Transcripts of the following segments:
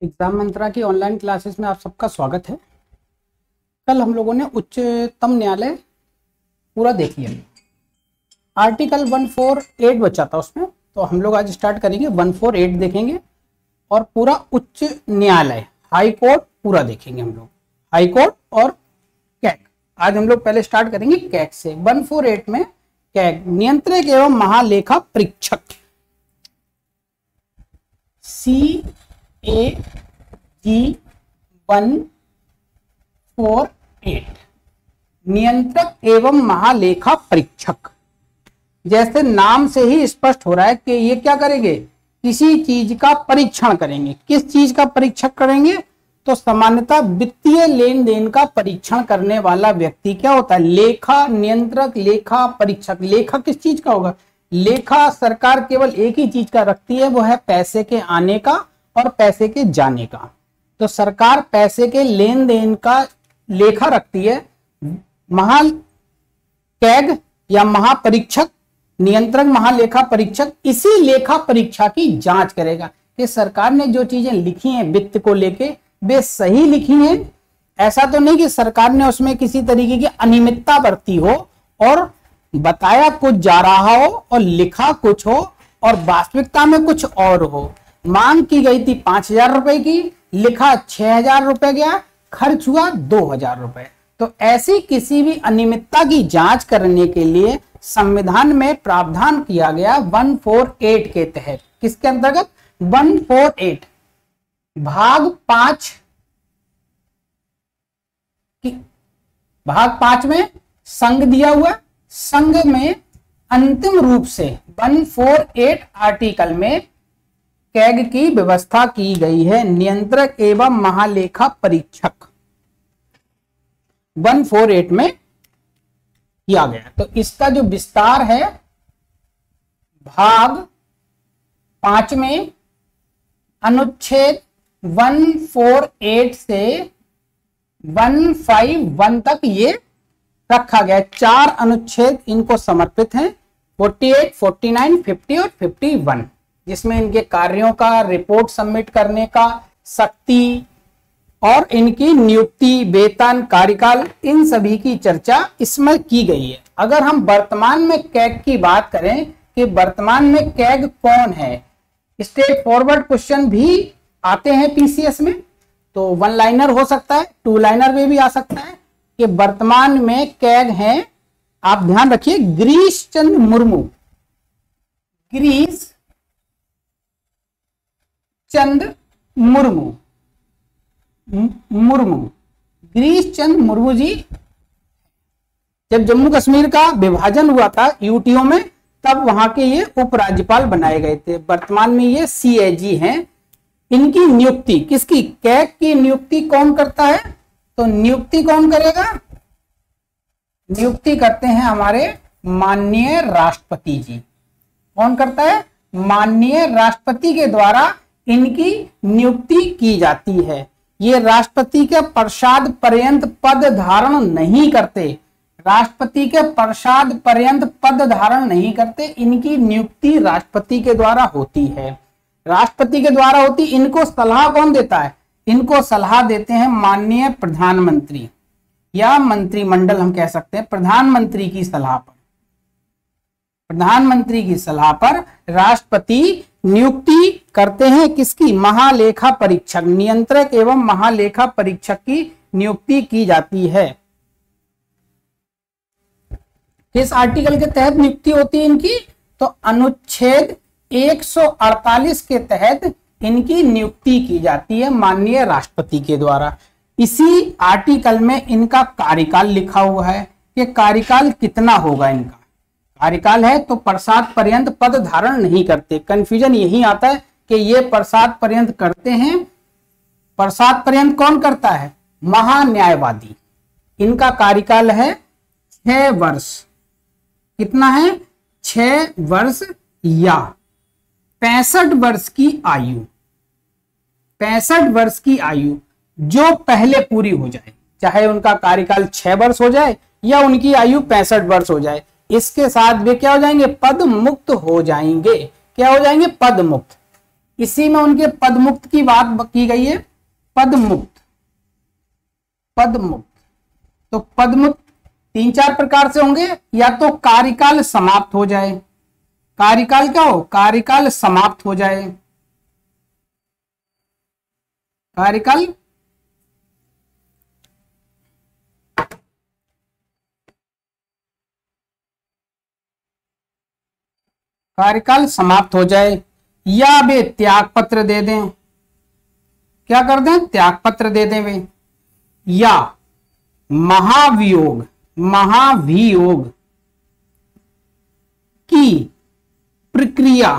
Exam मंत्रा की online classes में आप सबका स्वागत है। कल हम लोगों ने उच्चतम न्यायालय पूरा देख लिया। आर्टिकल 148 बचा था उसमें, तो हम लोग आज स्टार्ट करेंगे 148 देखेंगे और पूरा उच्च न्यायालय हाई कोर्ट पूरा देखेंगे हम लोग। हाई कोर्ट और कैग आज हम लोग पहले स्टार्ट करेंगे कैग से। 148 में कैग नियंत्रक एवं महालेखा परीक्षक CAG148 नियंत्रक एवं महालेखा परीक्षक। जैसे नाम से ही स्पष्ट हो रहा है कि ये क्या करेंगे, किसी चीज का परीक्षण करेंगे। किस चीज का परीक्षण करेंगे? तो सामान्यतः वित्तीय लेन देन का परीक्षण करने वाला व्यक्ति क्या होता है? लेखा नियंत्रक, लेखा परीक्षक। लेखा किस चीज का होगा? लेखा सरकार केवल एक ही चीज का रखती है, वो है पैसे के आने का और पैसे के जाने का। तो सरकार पैसे के लेन देन का लेखा रखती है। कैग या महापरीक्षक, नियंत्रक महालेखा परीक्षक इसी लेखा परीक्षा की जांच करेगा कि सरकार ने जो चीजें लिखी हैं वित्त को लेके वे सही लिखी हैं। ऐसा तो नहीं कि सरकार ने उसमें किसी तरीके की अनियमितता बरती हो और बताया कुछ जा रहा हो और लिखा कुछ हो और वास्तविकता में कुछ और हो। मांग की गई थी 5,000 रुपए की, लिखा 6,000 रुपए गया, खर्च हुआ 2,000 रुपए। तो ऐसी किसी भी अनियमितता की जांच करने के लिए संविधान में प्रावधान किया गया 148 के तहत। किसके अंतर्गत? 148 भाग 5 में संघ दिया हुआ। संघ में अंतिम रूप से 148 आर्टिकल में कैग की व्यवस्था की गई है, नियंत्रक एवं महालेखा परीक्षक 148 में किया गया। तो इसका जो विस्तार है भाग 5 में अनुच्छेद 148 से 151 तक ये रखा गया। 4 अनुच्छेद इनको समर्पित हैं, 48, 49, 50 और 51, जिसमें इनके कार्यों का रिपोर्ट सबमिट करने का शक्ति और इनकी नियुक्ति, वेतन, कार्यकाल, इन सभी की चर्चा इसमें की गई है। अगर हम वर्तमान में कैग की बात करें कि वर्तमान में कैग कौन है, स्ट्रेट फॉरवर्ड क्वेश्चन भी आते हैं पीसीएस में, तो 1 लाइनर हो सकता है, 2 लाइनर में भी आ सकता है कि वर्तमान में कैग हैं। आप ध्यान रखिए, गिरीश चंद्र मुर्मू। गिरीश चंद्र मुर्मू गिरीश चंद्र मुर्मू जी जब जम्मू कश्मीर का विभाजन हुआ था यूटीओ में, तब वहां के ये उपराज्यपाल बनाए गए थे। वर्तमान में ये सीएजी हैं। इनकी नियुक्ति किसकी? कैग की नियुक्ति कौन करता है? तो नियुक्ति कौन करेगा? नियुक्ति करते हैं हमारे माननीय राष्ट्रपति जी। कौन करता है? माननीय राष्ट्रपति के द्वारा इनकी नियुक्ति की जाती है। ये राष्ट्रपति के प्रसाद पर्यंत पद धारण नहीं करते। राष्ट्रपति के प्रसाद पर्यंत पद धारण नहीं करते। इनकी नियुक्ति राष्ट्रपति के द्वारा होती है। राष्ट्रपति के द्वारा होती। इनको सलाह कौन देता है? इनको सलाह देते हैं माननीय प्रधानमंत्री या मंत्रिमंडल, हम कह सकते हैं। प्रधानमंत्री की सलाह पर राष्ट्रपति नियुक्ति करते हैं। किसकी? महालेखा परीक्षक, नियंत्रक एवं महालेखा परीक्षक की नियुक्ति की जाती है। किस आर्टिकल के तहत नियुक्ति होती है इनकी? तो अनुच्छेद 148 के तहत इनकी नियुक्ति की जाती है माननीय राष्ट्रपति के द्वारा। इसी आर्टिकल में इनका कार्यकाल लिखा हुआ है कि कार्यकाल कितना होगा इनका। कार्यकाल है तो प्रसाद पर्यंत पद धारण नहीं करते। कंफ्यूजन यही आता है कि ये प्रसाद पर्यंत करते हैं। प्रसाद पर्यंत कौन करता है? महान्यायवादी। इनका कार्यकाल है 6 वर्ष। कितना है? 6 वर्ष या 65 वर्ष की आयु। 65 वर्ष की आयु जो पहले पूरी हो जाए, चाहे उनका कार्यकाल 6 वर्ष हो जाए या उनकी आयु 65 वर्ष हो जाए, इसके साथ वे क्या हो जाएंगे? पद मुक्त हो जाएंगे। क्या हो जाएंगे? पद मुक्त। इसी में उनके पद मुक्त की बात की गई है। पद मुक्त, पद मुक्त। तो पद मुक्त 3-4 प्रकार से होंगे, या तो कार्यकाल समाप्त हो जाए, कार्यकाल क्या हो, कार्यकाल समाप्त हो जाए, कार्यकाल कार्यकाल समाप्त हो जाए, या वे त्याग पत्र दे दें, क्या कर दें, त्याग पत्र दे दें वे, या महाभियोग, महाभियोग की प्रक्रिया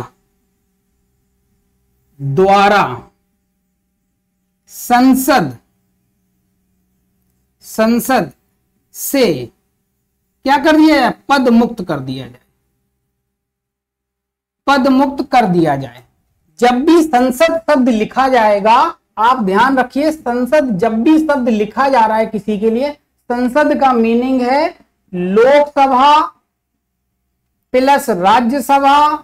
द्वारा संसद से क्या कर दिया जाए, पद मुक्त कर दिया जाए, पद मुक्त कर दिया जाए। जब भी संसद शब्द लिखा जाएगा, आप ध्यान रखिए, संसद जब भी शब्द लिखा जा रहा है किसी के लिए, संसद का मीनिंग है Lok Sabha plus Rajya Sabha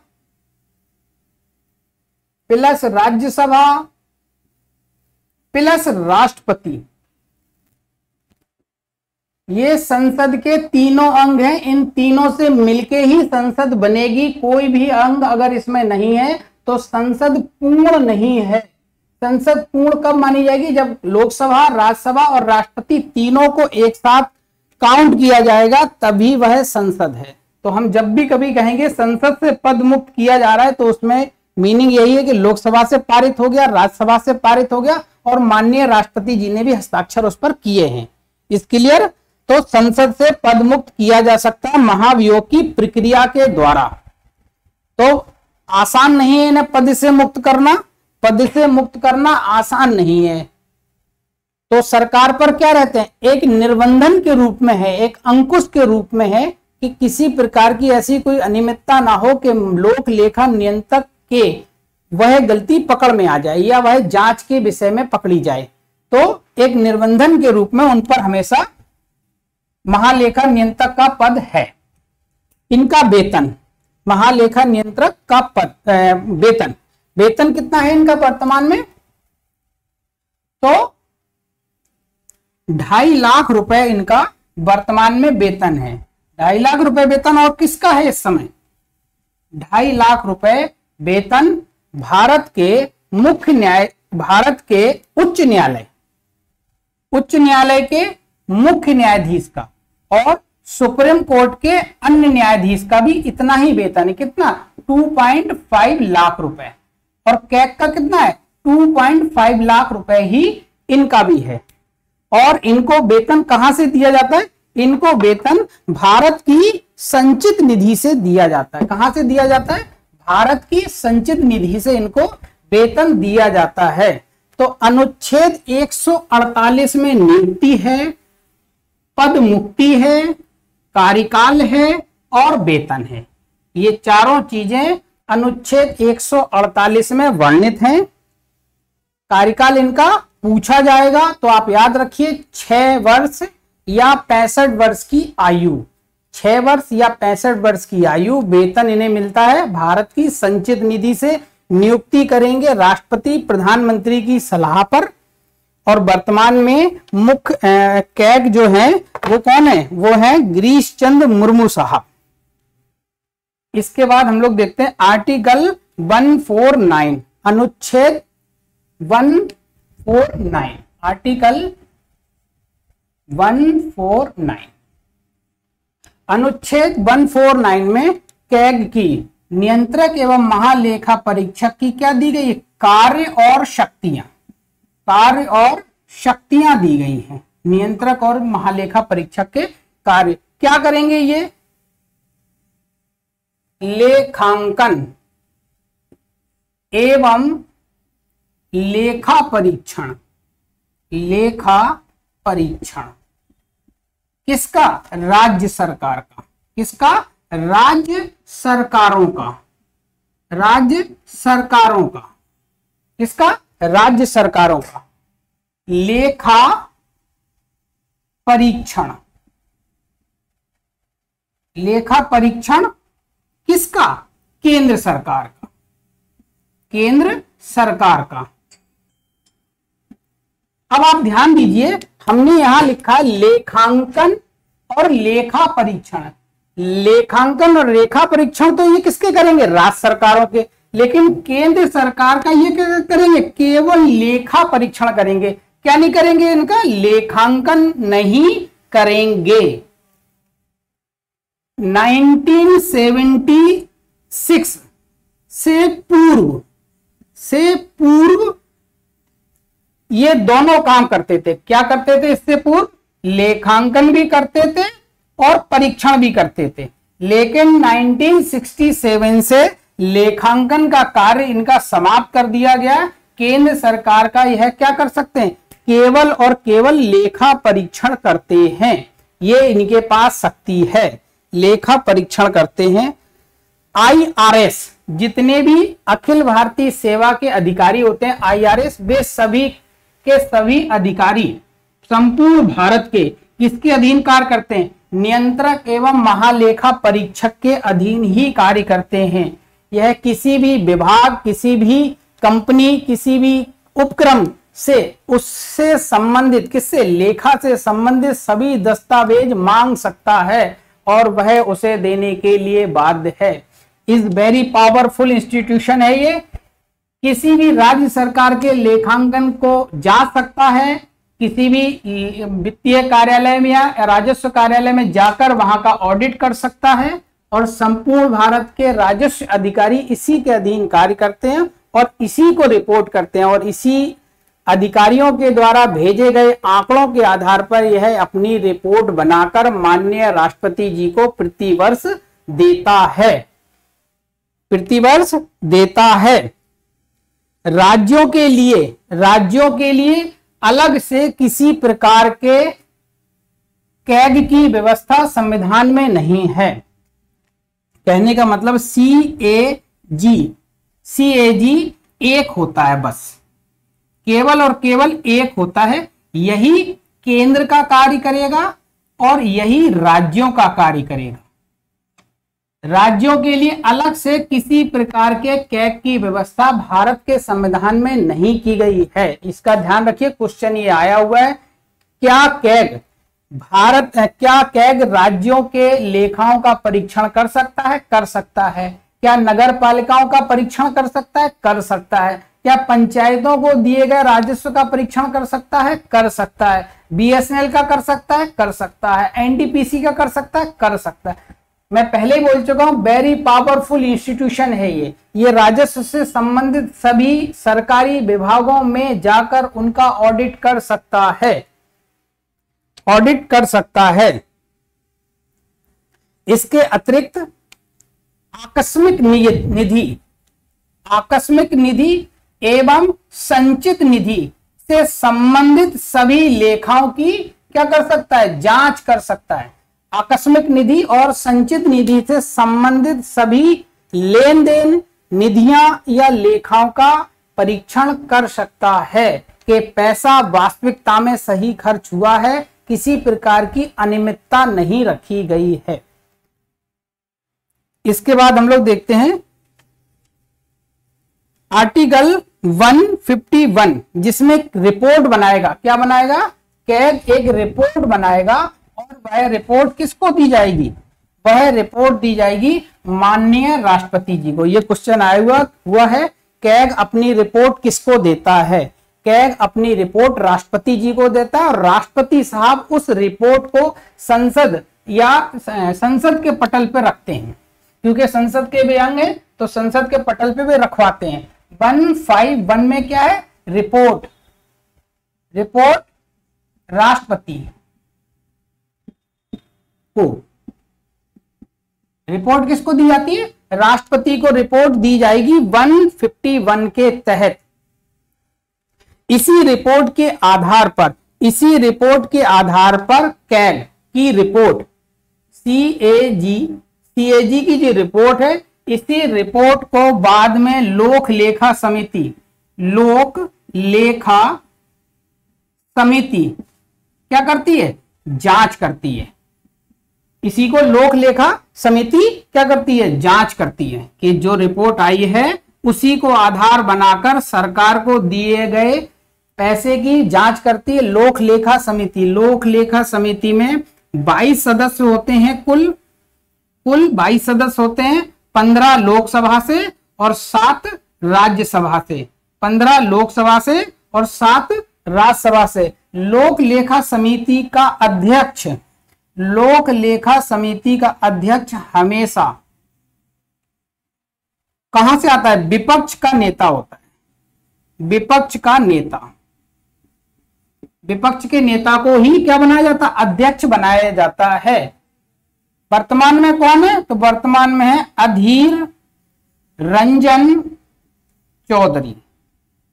plus Rajya Sabha plus राष्ट्रपति। ये संसद के तीनों अंग हैं, इन तीनों से मिलके ही संसद बनेगी। कोई भी अंग अगर इसमें नहीं है तो संसद पूर्ण नहीं है। संसद पूर्ण कब मानी जाएगी, जब लोकसभा, राज्यसभा और राष्ट्रपति तीनों को एक साथ काउंट किया जाएगा, तभी वह संसद है। तो हम जब भी कभी कहेंगे संसद से पद मुक्त किया जा रहा है, तो उसमें मीनिंग यही है कि लोकसभा से पारित हो गया, राज्यसभा से पारित हो गया और माननीय राष्ट्रपति जी ने भी हस्ताक्षर उस पर किए हैं। इस क्लियर। तो संसद से पद मुक्त किया जा सकता है महाभियोग की प्रक्रिया के द्वारा। तो आसान नहीं है इन्हें पद से मुक्त करना, पद से मुक्त करना आसान नहीं है। तो सरकार पर क्या रहते हैं, एक निर्बंधन के रूप में है, एक अंकुश के रूप में है कि किसी प्रकार की ऐसी कोई अनियमितता ना हो कि लोक लेखा नियंत्रक के वह गलती पकड़ में आ जाए या वह जांच के विषय में पकड़ी जाए। तो एक निर्बंधन के रूप में उन पर हमेशा महालेखा नियंत्रक का पद है। इनका वेतन, महालेखा नियंत्रक का पद वेतन, वेतन कितना है इनका वर्तमान में, तो 2.5 लाख रुपए इनका वर्तमान में वेतन है। 2.5 लाख रुपए वेतन। और किसका है इस समय, 2.5 लाख रुपए वेतन भारत के मुख्य न्याय, भारत के उच्च न्यायालय के मुख्य न्यायाधीश का और सुप्रीम कोर्ट के अन्य न्यायाधीश का भी इतना ही वेतन है। कितना, 2.5 लाख रुपए। और कैग का कितना है, 2.5 लाख रुपए ही इनका भी है। और इनको वेतन कहां से दिया जाता है, इनको वेतन भारत की संचित निधि से दिया जाता है। कहां से दिया जाता है, भारत की संचित निधि से इनको वेतन दिया जाता है। तो अनुच्छेद 148 में नियुक्ति है, पद मुक्ति है, कार्यकाल है और वेतन है। ये चारों चीजें अनुच्छेद 148 में वर्णित हैं। कार्यकाल इनका पूछा जाएगा तो आप याद रखिए 6 वर्ष या 65 वर्ष की आयु, 6 वर्ष या 65 वर्ष की आयु वेतन इन्हें मिलता है भारत की संचित निधि से। नियुक्ति करेंगे राष्ट्रपति प्रधानमंत्री की सलाह पर। और वर्तमान में मुख्य कैग जो है वो कौन है, वो है गिरीश चंद्र मुर्मू साहब। इसके बाद हम लोग देखते हैं आर्टिकल 149, अनुच्छेद 149, आर्टिकल 149। अनुच्छेद 149 में कैग की नियंत्रक एवं महालेखा परीक्षक की क्या दी गई है, कार्य और शक्तियां दी गई हैं। नियंत्रक और महालेखा परीक्षक के कार्य क्या करेंगे, ये लेखांकन एवं लेखा परीक्षण, लेखा परीक्षण किसका, राज्य सरकार का, किसका, राज्य सरकारों का, राज्य सरकारों का, किसका, राज्य सरकारों का लेखा परीक्षण, लेखा परीक्षण किसका, केंद्र सरकार का, केंद्र सरकार का। अब आप ध्यान दीजिए, हमने यहां लिखा लेखांकन और लेखा परीक्षण। लेखांकन और लेखा परीक्षण तो ये किसके करेंगे? राज्य सरकारों के। लेकिन केंद्र सरकार का ये क्या करेंगे? केवल लेखा परीक्षण करेंगे। क्या नहीं करेंगे? इनका लेखांकन नहीं करेंगे। 1976 से पूर्व ये दोनों काम करते थे। क्या करते थे? इससे पूर्व लेखांकन भी करते थे और परीक्षण भी करते थे। लेकिन 1967 से लेखांकन का कार्य इनका समाप्त कर दिया गया। केंद्र सरकार का यह क्या कर सकते हैं? केवल और केवल लेखा परीक्षण करते हैं। ये इनके पास शक्ति है, लेखा परीक्षण करते हैं। IRS, जितने भी अखिल भारतीय सेवा के अधिकारी होते हैं IRS, वे सभी के सभी अधिकारी संपूर्ण भारत के किसके अधीन कार्य करते हैं? नियंत्रक एवं महालेखा परीक्षक के अधीन ही कार्य करते हैं। यह किसी भी विभाग, किसी भी कंपनी, किसी भी उपक्रम से उससे संबंधित, किससे? लेखा से संबंधित सभी दस्तावेज मांग सकता है और वह उसे देने के लिए बाध्य है। इज वेरी पावरफुल इंस्टीट्यूशन है ये। किसी भी राज्य सरकार के लेखांकन को जा सकता है, किसी भी वित्तीय कार्यालय में या राजस्व कार्यालय में जाकर वहां का ऑडिट कर सकता है और संपूर्ण भारत के राजस्व अधिकारी इसी के अधीन कार्य करते हैं और इसी को रिपोर्ट करते हैं और इसी अधिकारियों के द्वारा भेजे गए आंकड़ों के आधार पर यह अपनी रिपोर्ट बनाकर माननीय राष्ट्रपति जी को प्रतिवर्ष देता है। प्रतिवर्ष देता है। राज्यों के लिए अलग से किसी प्रकार के कैग की व्यवस्था संविधान में नहीं है। कहने का मतलब CAG एक होता है, बस केवल और केवल एक होता है। यही केंद्र का कार्य करेगा और यही राज्यों का कार्य करेगा। राज्यों के लिए अलग से किसी प्रकार के कैग की व्यवस्था भारत के संविधान में नहीं की गई है। इसका ध्यान रखिए, क्वेश्चन ये आया हुआ है। क्या कैग राज्यों के लेखाओं का परीक्षण कर सकता है? कर सकता है। क्या नगर पालिकाओं का परीक्षण कर सकता है? कर सकता है। क्या पंचायतों को दिए गए राजस्व का परीक्षण कर सकता है? कर सकता है। BSNL का कर सकता है? कर सकता है। NTPC का कर सकता है? कर सकता है। मैं पहले ही बोल चुका हूं, वेरी पावरफुल इंस्टीट्यूशन है ये राजस्व से संबंधित सभी सरकारी विभागों में जाकर उनका ऑडिट कर सकता है। इसके अतिरिक्त आकस्मिक निधि एवं संचित निधि से संबंधित सभी लेखाओं की क्या कर सकता है? जांच कर सकता है। आकस्मिक निधि और संचित निधि से संबंधित सभी लेन देन, निधियां या लेखाओं का परीक्षण कर सकता है कि पैसा वास्तविकता में सही खर्च हुआ है, किसी प्रकार की अनियमितता नहीं रखी गई है। इसके बाद हम लोग देखते हैं आर्टिकल 151, जिसमें रिपोर्ट बनाएगा। क्या बनाएगा? कैग एक रिपोर्ट बनाएगा और वह रिपोर्ट किसको दी जाएगी? वह रिपोर्ट दी जाएगी माननीय राष्ट्रपति जी को। यह क्वेश्चन आया हुआ है। कैग अपनी रिपोर्ट किसको देता है? कैग अपनी रिपोर्ट राष्ट्रपति जी को देता है और राष्ट्रपति साहब उस रिपोर्ट को संसद के पटल पर रखते हैं, क्योंकि संसद के भी अंग है तो संसद के पटल पे भी रखवाते हैं। 151 में क्या है? रिपोर्ट राष्ट्रपति को। रिपोर्ट किसको दी जाती है? राष्ट्रपति को रिपोर्ट दी जाएगी 151 के तहत। इसी रिपोर्ट के आधार पर कैग की रिपोर्ट, CAG की जो रिपोर्ट है, इसी रिपोर्ट को बाद में लोक लेखा समिति क्या करती है? जांच करती है। इसी को लोक लेखा समिति क्या करती है? जांच करती है कि जो रिपोर्ट आई है उसी को आधार बनाकर सरकार को दिए गए पैसे की जांच करती है लोक लेखा समिति। लोक लेखा समिति में 22 सदस्य होते हैं, कुल 22 सदस्य होते हैं, 15 लोकसभा से और 7 राज्यसभा से, 15 लोकसभा से और 7 राज्यसभा से। लोक लेखा समिति का अध्यक्ष, लोक लेखा समिति का अध्यक्ष हमेशा कहां से आता है? विपक्ष का नेता होता है। विपक्ष का नेता, विपक्ष के नेता को ही क्या बनाया जाता है? अध्यक्ष बनाया जाता है। वर्तमान में कौन है? तो वर्तमान में है अधीर रंजन चौधरी।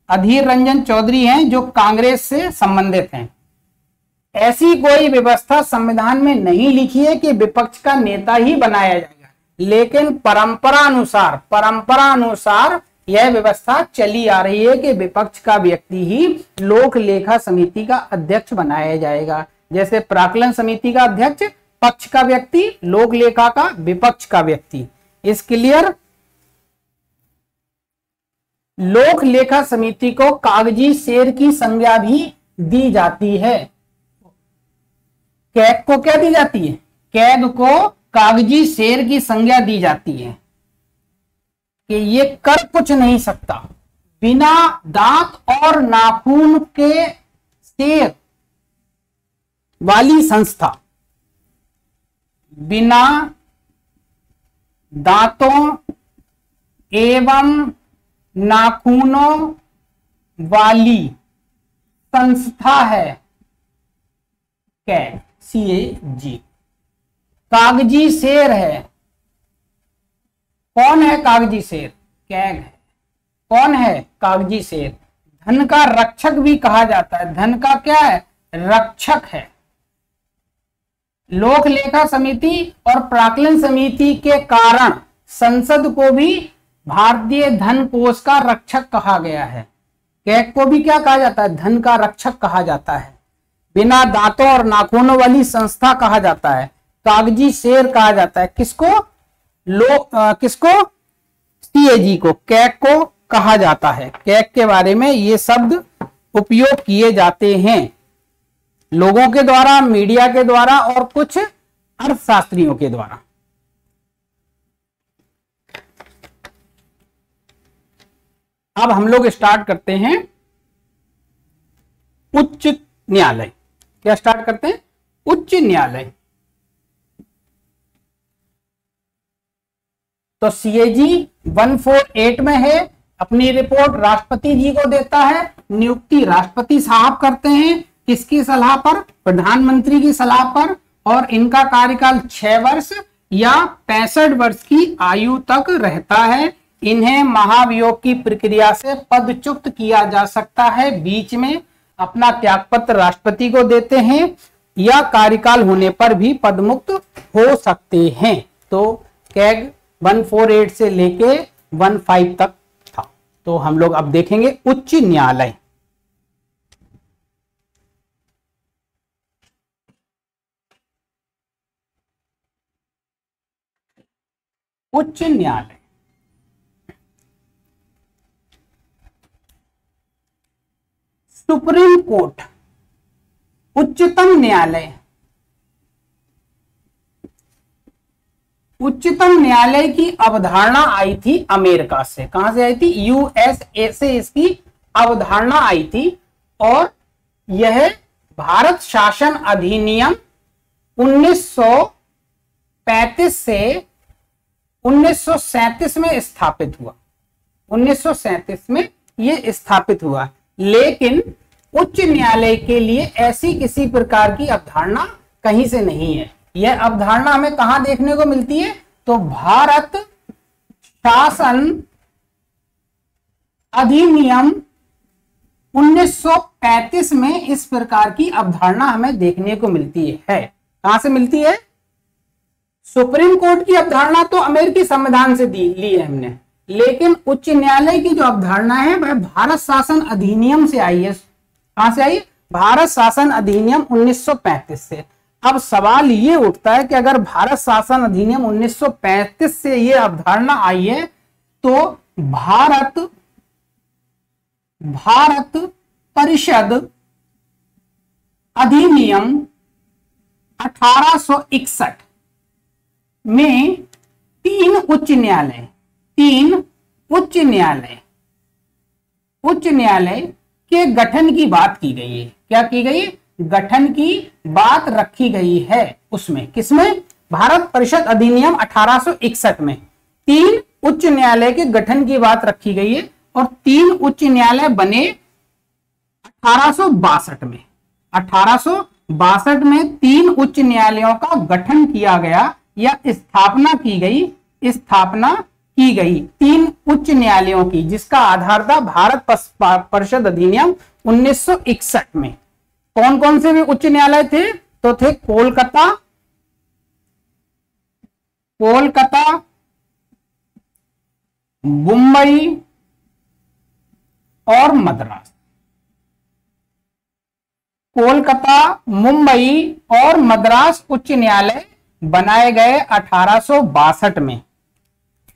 अधीर रंजन चौधरी हैं जो कांग्रेस से संबंधित हैं। ऐसी कोई व्यवस्था संविधान में नहीं लिखी है कि विपक्ष का नेता ही बनाया जाएगा, लेकिन परंपरा अनुसार यह व्यवस्था चली आ रही है कि विपक्ष का व्यक्ति ही लोक लेखा समिति का अध्यक्ष बनाया जाएगा। जैसे प्राक्कलन समिति का अध्यक्ष पक्ष का व्यक्ति, लोक लेखा का विपक्ष का व्यक्ति। इस क्लियर? लोक लेखा समिति को कागजी शेर की संज्ञा भी दी जाती है। कैग को क्या दी जाती है? कैग को कागजी शेर की संज्ञा दी जाती है कि ये कर कुछ नहीं सकता। बिना दांत और नाखून के शेर वाली संस्था, बिना दांतों एवं नाखूनों वाली संस्था है कैग, CAG। कागजी शेर है। कौन है कागजी शेर? कैग है। कौन है कागजी शेर? धन का रक्षक भी कहा जाता है। धन का क्या है? रक्षक है। लोक लेखा समिति और प्राक्कलन समिति के कारण संसद को भी भारतीय धन कोष का रक्षक कहा गया है। कैग को भी क्या कहा जाता है? धन का रक्षक कहा जाता है। बिना दांतों और नाखूनों वाली संस्था कहा जाता है। कागजी शेर कहा जाता है। किसको? किसको? CAG को, कैग को कहा जाता है। कैग के बारे में ये शब्द उपयोग किए जाते हैं लोगों के द्वारा, मीडिया के द्वारा और कुछ अर्थशास्त्रियों के द्वारा। अब हम लोग स्टार्ट करते हैं उच्च न्यायालय। क्या स्टार्ट करते हैं? उच्च न्यायालय। तो CAG 148 में है। अपनी रिपोर्ट राष्ट्रपति जी को देता है। नियुक्ति राष्ट्रपति साहब करते हैं। किसकी सलाह पर? प्रधानमंत्री की सलाह पर। और इनका कार्यकाल 6 वर्ष या 65 वर्ष की आयु तक रहता है। इन्हें महाभियोग की प्रक्रिया से पदच्युत किया जा सकता है। बीच में अपना त्यागपत्र राष्ट्रपति को देते हैं या कार्यकाल होने पर भी पदमुक्त हो सकते हैं। तो कैग 148 से लेके 15 तक था। तो हम लोग अब देखेंगे उच्च न्यायालय। उच्च न्यायालय सुप्रीम कोर्ट, उच्चतम न्यायालय। उच्चतम न्यायालय की अवधारणा आई थी अमेरिका से। कहां से आई थी? USA से इसकी अवधारणा आई थी। और यह भारत शासन अधिनियम 1935 से 1937 में स्थापित हुआ। 1937 में यह स्थापित हुआ। लेकिन उच्च न्यायालय के लिए ऐसी किसी प्रकार की अवधारणा कहीं से नहीं है। यह अवधारणा हमें कहां देखने को मिलती है? तो भारत शासन अधिनियम 1935 में इस प्रकार की अवधारणा हमें देखने को मिलती है। कहां से मिलती है? सुप्रीम कोर्ट की अवधारणा तो अमेरिकी संविधान से ली है हमने, लेकिन उच्च न्यायालय की जो अवधारणा है वह भारत शासन अधिनियम से आई है। कहां से आई? भारत शासन अधिनियम 1935 से। अब सवाल ये उठता है कि अगर भारत शासन अधिनियम 1935 से ये अवधारणा आई है तो भारत परिषद अधिनियम 1861 में तीन उच्च न्यायालय के गठन की बात की गई है। क्या की गई? गठन की बात रखी गई है। उसमें किसमें? भारत परिषद अधिनियम 1861 में तीन उच्च न्यायालय के गठन की बात रखी गई है और तीन उच्च न्यायालय बने 1862 में। 1862 में तीन उच्च न्यायालयों का गठन किया गया या स्थापना की गई तीन उच्च न्यायालयों की, जिसका आधार था भारत परिषद अधिनियम 1961 में। कौन कौन से भी उच्च न्यायालय थे? तो थे कोलकाता, मुंबई और मद्रास। कोलकाता, मुंबई और मद्रास उच्च न्यायालय बनाए गए 1862 में।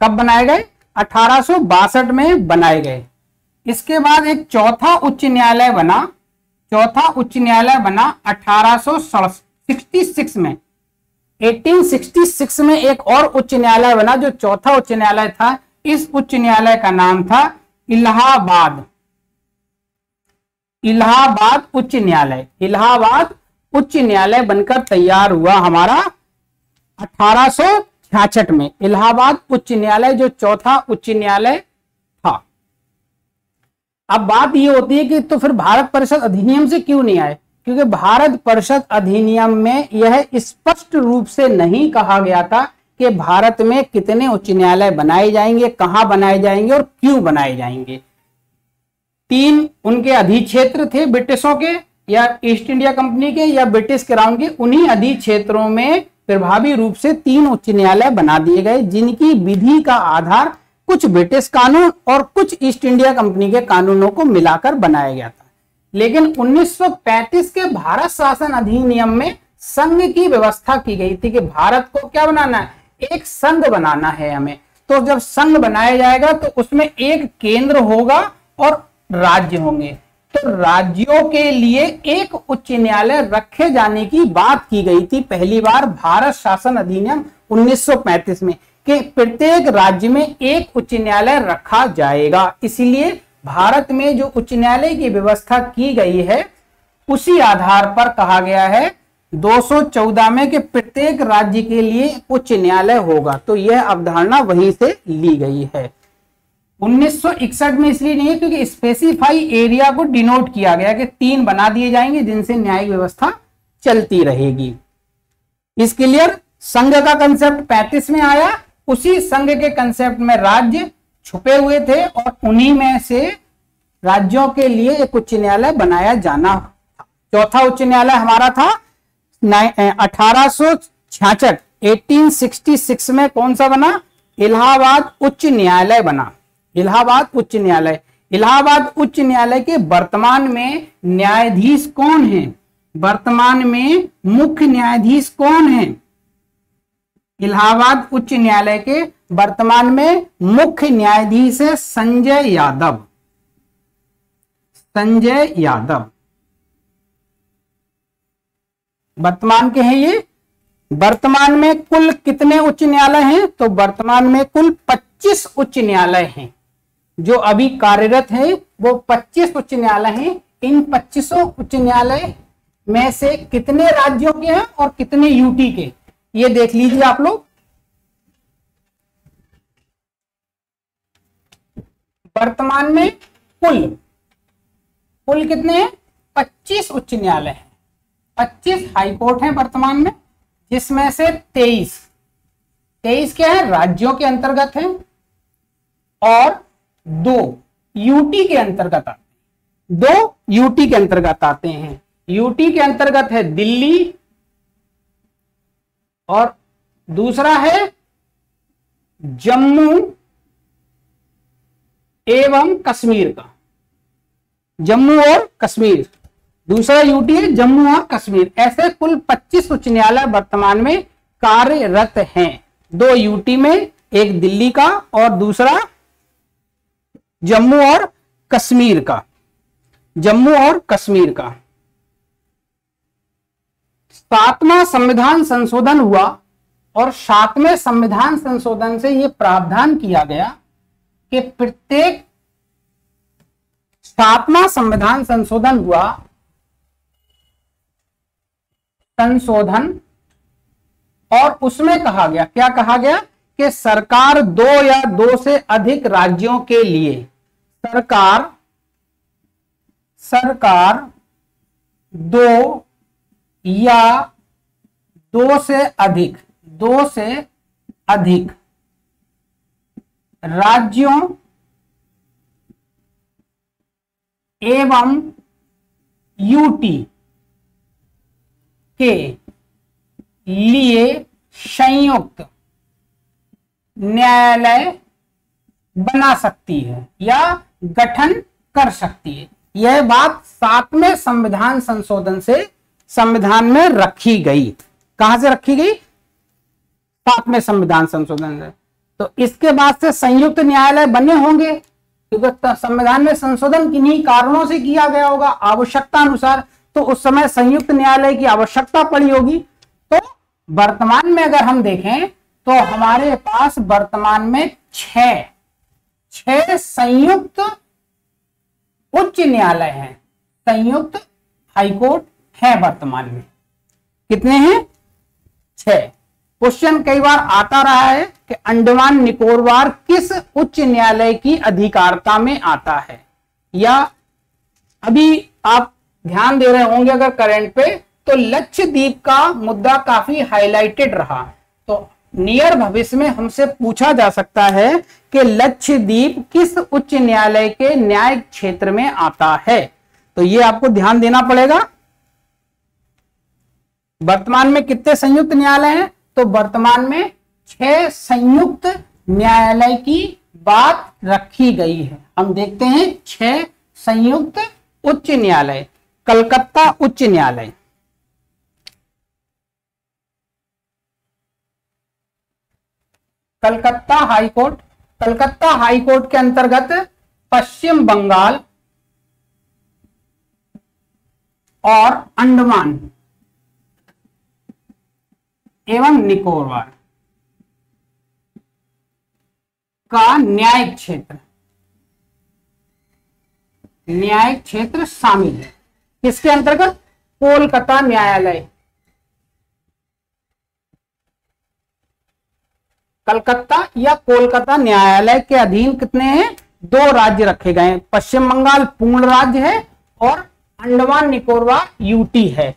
कब बनाए गए? 1862 में बनाए गए। इसके बाद एक चौथा उच्च न्यायालय बना 1866 में। 1866 में एक और उच्च न्यायालय बना जो चौथा उच्च न्यायालय था। इस उच्च न्यायालय का नाम था इलाहाबाद उच्च न्यायालय। इलाहाबाद उच्च न्यायालय बनकर तैयार हुआ हमारा 1866 में। इलाहाबाद उच्च न्यायालय जो चौथा उच्च न्यायालय था। अब बात ये होती है कि तो फिर भारत परिषद अधिनियम से क्यों नहीं आए? क्योंकि भारत परिषद अधिनियम में यह स्पष्ट रूप से नहीं कहा गया था कि भारत में कितने उच्च न्यायालय बनाए जाएंगे, कहां बनाए जाएंगे और क्यों बनाए जाएंगे। तीन उनके अधिक्षेत्र थे ब्रिटिशों के या ईस्ट इंडिया कंपनी के या ब्रिटिश क्राउन के। उन्हीं अधिक्षेत्रों में प्रभावी रूप से तीन उच्च न्यायालय बना दिए गए, जिनकी विधि का आधार कुछ ब्रिटिश कानून और कुछ ईस्ट इंडिया कंपनी के कानूनों को मिलाकर बनाया गया था। लेकिन 1935 के भारत शासन अधिनियम में संघ की व्यवस्था की गई थी कि भारत को क्या बनाना है? एक संघ बनाना है हमें। तो जब संघ बनाया जाएगा तो उसमें एक केंद्र होगा और राज्य होंगे। तो राज्यों के लिए एक उच्च न्यायालय रखे जाने की बात की गई थी पहली बार भारत शासन अधिनियम 1935 में, कि प्रत्येक राज्य में एक उच्च न्यायालय रखा जाएगा। इसीलिए भारत में जो उच्च न्यायालय की व्यवस्था की गई है उसी आधार पर कहा गया है 214 में कि प्रत्येक राज्य के लिए उच्च न्यायालय होगा। तो यह अवधारणा वहीं से ली गई है। 1961 में इसलिए नहीं है क्योंकि स्पेसिफाई एरिया को डिनोट किया गया कि तीन बना दिए जाएंगे जिनसे न्यायिक व्यवस्था चलती रहेगी। इस क्लियर? संघ का कंसेप्ट 35 में आया। उसी संघ के कंसेप्ट में राज्य छुपे हुए थे और उन्हीं में से राज्यों के लिए एक उच्च न्यायालय बनाया जाना था। चौथा उच्च न्यायालय हमारा था 1866 1866 में। कौन सा बना? इलाहाबाद उच्च न्यायालय बना। इलाहाबाद उच्च न्यायालय। इलाहाबाद उच्च न्यायालय के वर्तमान में न्यायाधीश कौन हैं? वर्तमान में मुख्य न्यायाधीश कौन हैं? इलाहाबाद उच्च न्यायालय के वर्तमान में मुख्य न्यायाधीश है संजय यादव। संजय यादव वर्तमान के हैं ये। वर्तमान में कुल कितने उच्च न्यायालय हैं? तो वर्तमान में कुल 25 उच्च न्यायालय हैं। जो अभी कार्यरत हैं वो 25 उच्च न्यायालय हैं। इन 25 उच्च न्यायालय में से कितने राज्यों के हैं और कितने यूटी के, ये देख लीजिए आप लोग। वर्तमान में कुल कितने हैं? 25 उच्च न्यायालय हैं। 25 हाईकोर्ट हैं वर्तमान में, जिसमें से 23 क्या है? राज्यों के अंतर्गत हैं और 2 यूटी के अंतर्गत आते हैं। 2 यूटी के अंतर्गत आते हैं। यूटी के अंतर्गत है दिल्ली और दूसरा है जम्मू एवं कश्मीर का। जम्मू और कश्मीर दूसरा यूटी है, जम्मू और कश्मीर। ऐसे कुल 25 उच्च न्यायालय वर्तमान में कार्यरत हैं। 2 यूटी में, एक दिल्ली का और दूसरा जम्मू और कश्मीर का, जम्मू और कश्मीर का 7वां संविधान संशोधन हुआ और 7वें संविधान संशोधन से यह प्रावधान किया गया कि प्रत्येक 7वां संविधान संशोधन हुआ, संशोधन, और उसमें कहा गया, क्या कहा गया कि सरकार 2 या 2 से अधिक राज्यों के लिए, सरकार 2 या 2 से अधिक राज्यों एवं यूटी के लिए संयुक्त न्यायालय बना सकती है या गठन कर सकती है। यह बात 7वें संविधान संशोधन से संविधान में रखी गई। कहां से रखी गई? 7वें संविधान संशोधन से। तो इसके बाद से संयुक्त न्यायालय बने होंगे, क्योंकि संविधान में संशोधन किन्हीं कारणों से किया गया होगा, आवश्यकता अनुसार। तो उस समय संयुक्त न्यायालय की आवश्यकता पड़ी होगी। तो वर्तमान में अगर हम देखें तो हमारे पास वर्तमान में 6 संयुक्त उच्च न्यायालय हैं, संयुक्त हाईकोर्ट है वर्तमान में। कितने हैं? 6। क्वेश्चन कई बार आता रहा है कि अंडमान निकोबार किस उच्च न्यायालय की अधिकारता में आता है, या अभी आप ध्यान दे रहे होंगे अगर करंट पे, तो लक्षद्वीप का मुद्दा काफी हाईलाइटेड रहा। तो नियर भविष्य में हमसे पूछा जा सकता है कि लक्षद्वीप किस उच्च न्यायालय के न्यायिक क्षेत्र में आता है। तो ये आपको ध्यान देना पड़ेगा। वर्तमान में कितने संयुक्त न्यायालय हैं? तो वर्तमान में 6 संयुक्त न्यायालय की बात रखी गई है। हम देखते हैं 6 संयुक्त उच्च न्यायालय। कलकत्ता उच्च न्यायालय, कलकत्ता हाईकोर्ट, कलकत्ता हाईकोर्ट के अंतर्गत पश्चिम बंगाल और अंडमान एवं निकोबार का न्यायिक क्षेत्र शामिल है। किसके अंतर्गत? कोलकाता न्यायालय। कलकत्ता या कोलकाता न्यायालय के अधीन कितने हैं? 2 राज्य रखे गए हैं। पश्चिम बंगाल पूर्ण राज्य है और अंडमान निकोबार यूटी है।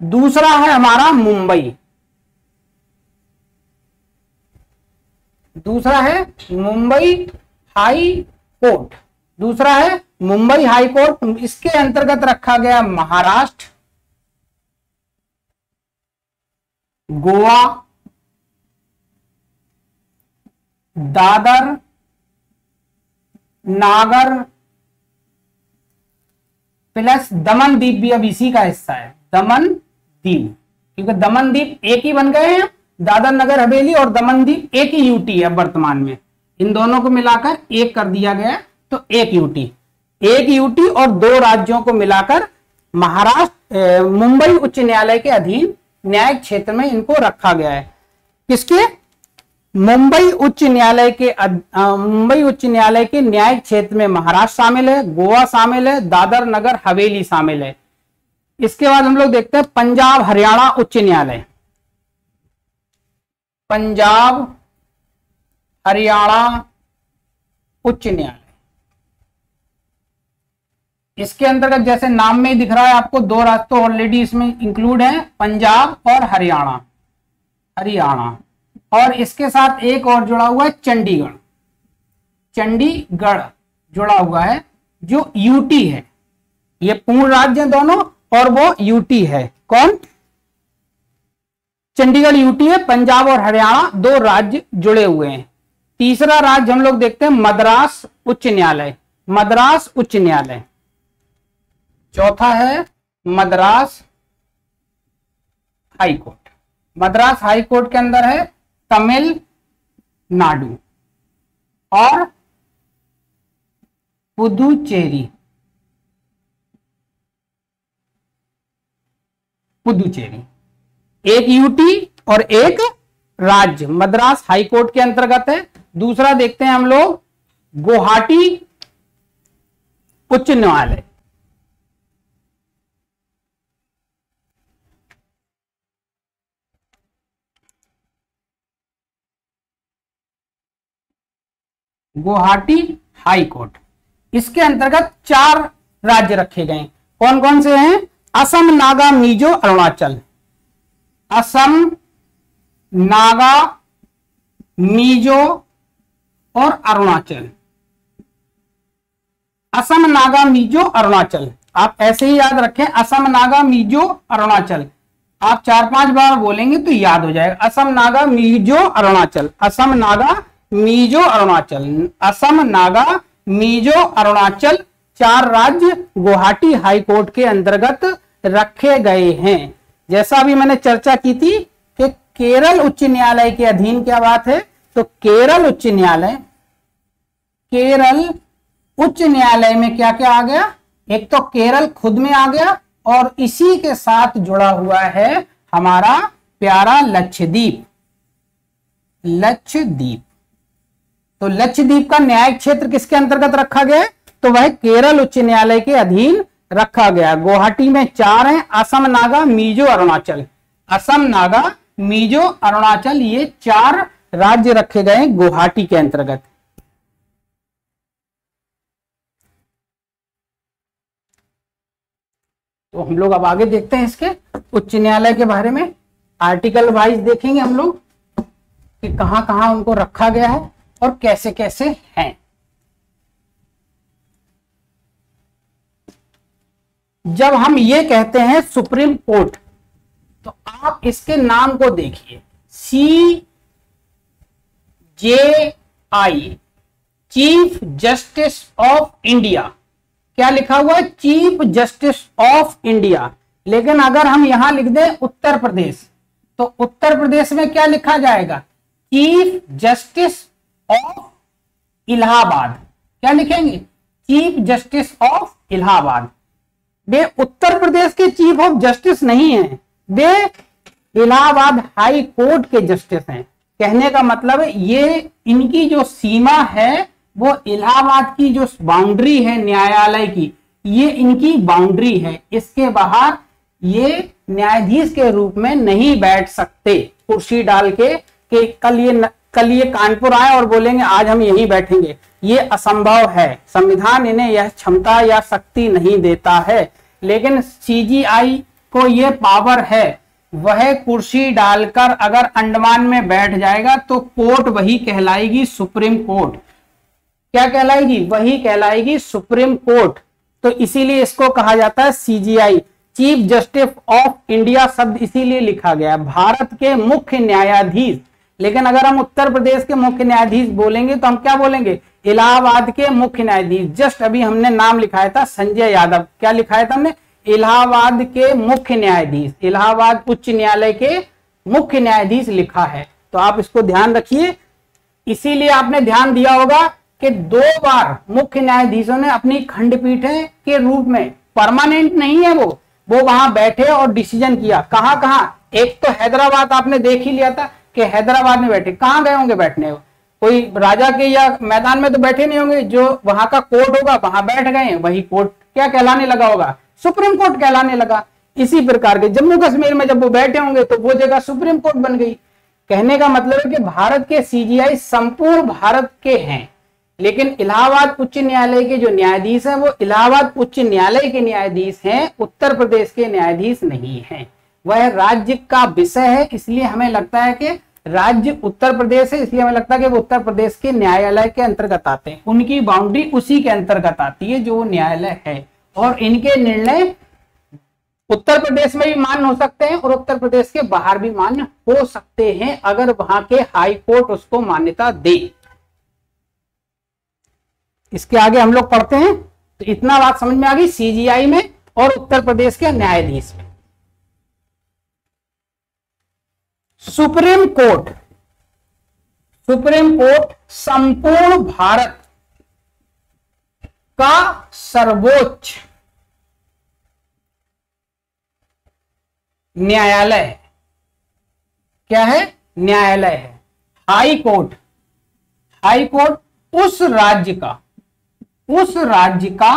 दूसरा है हमारा मुंबई, दूसरा है मुंबई हाई कोर्ट, दूसरा है मुंबई हाई कोर्ट। इसके अंतर्गत रखा गया महाराष्ट्र, गोवा, दादर, नागर प्लस दमन द्वीप भी अब इसी का हिस्सा है, दमन द्वीप, क्योंकि दमन द्वीप एक ही बन गए हैं। दादर नगर हवेली और दमन द्वीप एक ही यूटी है वर्तमान में। इन दोनों को मिलाकर एक कर दिया गया, तो एक यूटी और 2 राज्यों को मिलाकर महाराष्ट्र मुंबई उच्च न्यायालय के अधीन न्यायिक क्षेत्र में इनको रखा गया है। किसके? मुंबई उच्च न्यायालय के न्यायिक क्षेत्र में महाराष्ट्र शामिल है, गोवा शामिल है, दादर नगर हवेली शामिल है। इसके बाद हम लोग देखते हैं पंजाब हरियाणा उच्च न्यायालय, पंजाब हरियाणा उच्च न्यायालय। इसके अंतर्गत जैसे नाम में ही दिख रहा है आपको 2 राज्य तो ऑलरेडी इसमें इंक्लूड है, पंजाब और हरियाणा, और इसके साथ एक और जुड़ा हुआ है चंडीगढ़ जुड़ा हुआ है, जो यूटी है। ये पूर्ण राज्य हैं दोनों और वो यूटी है। कौन? चंडीगढ़ यूटी है, पंजाब और हरियाणा 2 राज्य जुड़े हुए हैं। तीसरा राज्य हम लोग देखते हैं मद्रास उच्च न्यायालय, मद्रास उच्च न्यायालय। चौथा है Madras high court. Madras high court के अंदर है तमिलनाडु, और पुदुचेरी। पुदुचेरी एक यूटी और एक राज्य मद्रास हाई कोर्ट के अंतर्गत है। दूसरा देखते हैं हम लोग गुवाहाटी उच्च न्यायालय। गुवाहाटी हाई कोर्ट, इसके अंतर्गत 4 राज्य रखे गए। कौन कौन से हैं? असम, नागा, मिजो, अरुणाचल। असम, नागा, मिजो और अरुणाचल। असम, नागा, मिजो, अरुणाचल। आप ऐसे ही याद रखें, असम, नागा, मिजो, अरुणाचल। आप 4-5 बार बोलेंगे तो याद हो जाएगा। असम, नागा, मिजो, अरुणाचल। असम, नागा, मिजो, अरुणाचल। असम, नागा, मिजो, अरुणाचल 4 राज्य गुवाहाटी हाई कोर्ट के अंतर्गत रखे गए हैं। जैसा अभी मैंने चर्चा की थी कि केरल उच्च न्यायालय के अधीन क्या बात है, तो केरल उच्च न्यायालय, केरल उच्च न्यायालय में क्या क्या आ गया? एक तो केरल खुद में आ गया और इसी के साथ जुड़ा हुआ है हमारा प्यारा लक्षद्वीप। लक्षद्वीप, तो लक्षद्वीप का न्यायिक क्षेत्र किसके अंतर्गत रखा गया? तो वह केरल उच्च न्यायालय के अधीन रखा गया। गुवाहाटी में 4 हैं, असम, नागा, मिजो, अरुणाचल। असम, नागा, मिजो, अरुणाचल, ये 4 राज्य रखे गए गुवाहाटी के अंतर्गत। तो हम लोग अब आगे देखते हैं इसके उच्च न्यायालय के बारे में। आर्टिकल वाइज देखेंगे हम लोग कि कहां कहां उनको रखा गया है और कैसे कैसे हैं। जब हम ये कहते हैं सुप्रीम कोर्ट, तो आप इसके नाम को देखिए, CJI, chief justice of India. क्या लिखा हुआ है? Chief justice of India. लेकिन अगर हम यहां लिख दें उत्तर प्रदेश, तो उत्तर प्रदेश में क्या लिखा जाएगा? Chief justice of Allahabad. क्या लिखेंगे? Chief justice of Allahabad. वे उत्तर प्रदेश के चीफ ऑफ जस्टिस नहीं हैं, वे इलाहाबाद हाई कोर्ट के जस्टिस हैं। कहने का मतलब है ये इनकी जो सीमा है वो इलाहाबाद की जो बाउंड्री है न्यायालय की, ये इनकी बाउंड्री है। इसके बाहर ये न्यायाधीश के रूप में नहीं बैठ सकते कुर्सी डाल के कि कल ये कानपुर आए और बोलेंगे आज हम यहीं बैठेंगे। ये असंभव है, संविधान इन्हें यह क्षमता या शक्ति नहीं देता है। लेकिन CJI को ये पावर है, वह कुर्सी डालकर अगर अंडमान में बैठ जाएगा तो कोर्ट वही कहलाएगी सुप्रीम कोर्ट। क्या कहलाएगी? वही कहलाएगी सुप्रीम कोर्ट। तो इसीलिए इसको कहा जाता है CJI, chief justice of India. शब्द इसीलिए लिखा गया, भारत के मुख्य न्यायाधीश। लेकिन अगर हम उत्तर प्रदेश के मुख्य न्यायाधीश बोलेंगे तो हम क्या बोलेंगे? इलाहाबाद के मुख्य न्यायाधीश। जस्ट अभी हमने नाम लिखाया था संजय यादव। क्या लिखाया था हमने? इलाहाबाद के मुख्य न्यायाधीश, इलाहाबाद उच्च न्यायालय के मुख्य न्यायाधीश लिखा है। तो आप इसको ध्यान रखिए। इसीलिए आपने ध्यान दिया होगा कि 2 बार मुख्य न्यायाधीशों ने अपनी खंडपीठ के रूप में, परमानेंट नहीं है वो वहां बैठे और डिसीजन किया। कहां कहां? एक तो हैदराबाद आपने देख ही लिया था कि हैदराबाद में बैठे। कहां गए होंगे बैठने? कोई राजा के या मैदान में तो बैठे नहीं होंगे, जो वहां का कोर्ट होगा वहां बैठ गए। वही कोर्ट क्या कहलाने लगा होगा? सुप्रीम कोर्ट कहलाने लगा। इसी प्रकार के जम्मू कश्मीर में जब वो बैठे होंगे तो वो जगह सुप्रीम कोर्ट बन गई। कहने का मतलब है कि भारत के CJI संपूर्ण भारत के हैं, लेकिन इलाहाबाद उच्च न्यायालय के जो न्यायाधीश हैं वो इलाहाबाद उच्च न्यायालय के न्यायाधीश हैं, उत्तर प्रदेश के न्यायाधीश नहीं हैं। वह राज्य का विषय है, इसलिए हमें लगता है कि राज्य उत्तर प्रदेश है, इसलिए हमें लगता है कि वो उत्तर प्रदेश के न्यायालय के अंतर्गत आते हैं। उनकी बाउंड्री उसी के अंतर्गत आती है जो न्यायालय है, और इनके निर्णय उत्तर प्रदेश में भी मान्य हो सकते हैं और उत्तर प्रदेश के बाहर भी मान्य हो सकते हैं अगर वहां के हाई कोर्ट उसको मान्यता दे। इसके आगे हम लोग पढ़ते हैं। तो इतना बात समझ में आ गई CJI में और उत्तर प्रदेश के न्यायाधीश में। सुप्रीम कोर्ट, सुप्रीम कोर्ट संपूर्ण भारत का सर्वोच्च न्यायालय है। क्या है? न्यायालय है। हाई कोर्ट, हाई कोर्ट उस राज्य का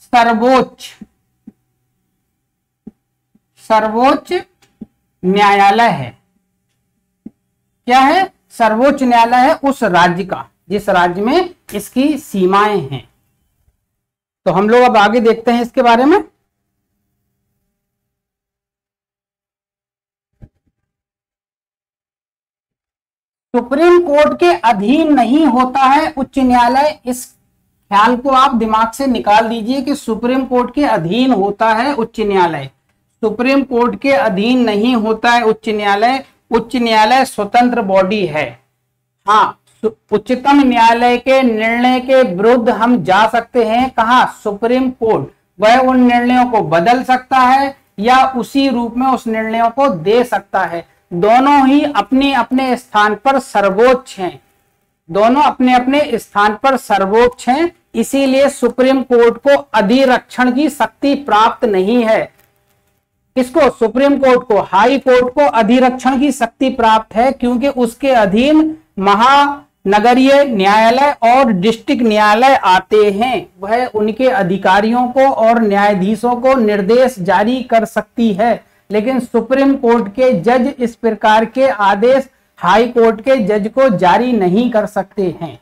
सर्वोच्च न्यायालय है। क्या है? सर्वोच्च न्यायालय है उस राज्य का जिस राज्य में इसकी सीमाएं हैं। तो हम लोग अब आगे देखते हैं इसके बारे में। सुप्रीम कोर्ट के अधीन नहीं होता है उच्च न्यायालय। इस ख्याल को आप दिमाग से निकाल दीजिए कि सुप्रीम कोर्ट के अधीन होता है उच्च न्यायालय। सुप्रीम कोर्ट के अधीन नहीं होता है उच्च न्यायालय। उच्च न्यायालय स्वतंत्र बॉडी है। हाँ, उच्चतम न्यायालय के निर्णय के विरुद्ध हम जा सकते हैं। कहा? Supreme court. वह उन निर्णयों को बदल सकता है या उसी रूप में उस निर्णयों को दे सकता है। दोनों ही अपने अपने स्थान पर सर्वोच्च हैं। दोनों अपने अपने स्थान पर सर्वोच्च हैं। इसीलिए सुप्रीम कोर्ट को अधिरक्षण की शक्ति प्राप्त नहीं है। किसको? सुप्रीम कोर्ट को। हाई कोर्ट को अधिरक्षण की शक्ति प्राप्त है क्योंकि उसके अधीन महानगरीय न्यायालय और डिस्ट्रिक्ट न्यायालय आते हैं। वह उनके अधिकारियों को और न्यायाधीशों को निर्देश जारी कर सकती है, लेकिन सुप्रीम कोर्ट के जज इस प्रकार के आदेश हाई कोर्ट के जज को जारी नहीं कर सकते हैं।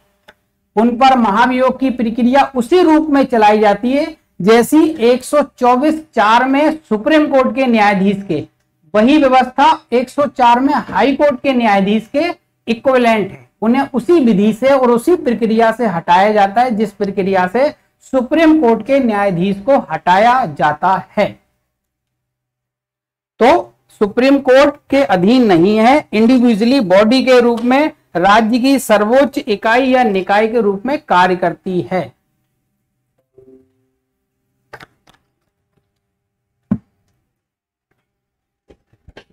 उन पर महाभियोग की प्रक्रिया उसी रूप में चलाई जाती है जैसी 124(4) में सुप्रीम कोर्ट के न्यायाधीश के, वही व्यवस्था 104 में हाई कोर्ट के न्यायाधीश के इक्विवेलेंट है। उन्हें उसी विधि से और उसी प्रक्रिया से हटाया जाता है जिस प्रक्रिया से सुप्रीम कोर्ट के न्यायाधीश को हटाया जाता है। तो सुप्रीम कोर्ट के अधीन नहीं है, इंडिविजुअली बॉडी के रूप में राज्य की सर्वोच्च इकाई या निकाय के रूप में कार्य करती है।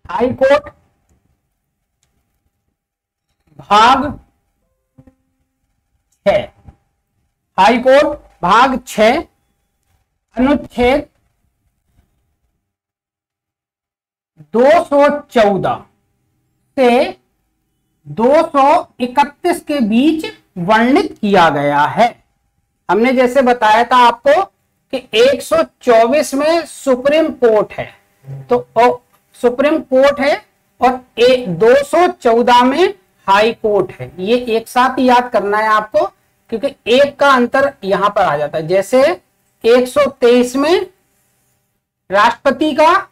हाई कोर्ट भाग 6, हाई कोर्ट भाग 6 अनुच्छेद 214 से 231 के बीच वर्णित किया गया है। हमने जैसे बताया था आपको कि 124 में सुप्रीम कोर्ट है, तो सुप्रीम कोर्ट है, और 214 में हाई कोर्ट है। ये एक साथ ही याद करना है आपको क्योंकि एक का अंतर यहां पर आ जाता है। जैसे 123 में राष्ट्रपति का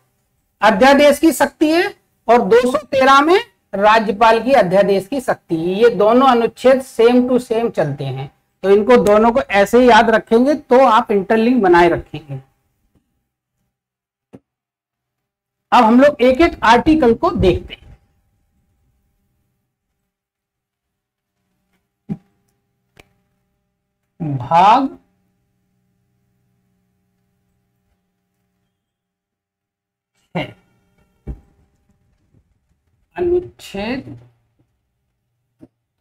अध्यादेश की शक्ति है और 213 में राज्यपाल की अध्यादेश की शक्ति है। ये दोनों अनुच्छेद सेम टू सेम चलते हैं, तो इनको दोनों को ऐसे ही याद रखेंगे तो आप इंटरलिंक बनाए रखेंगे। अब हम लोग एक एक आर्टिकल को देखते हैं। भाग है अनुच्छेद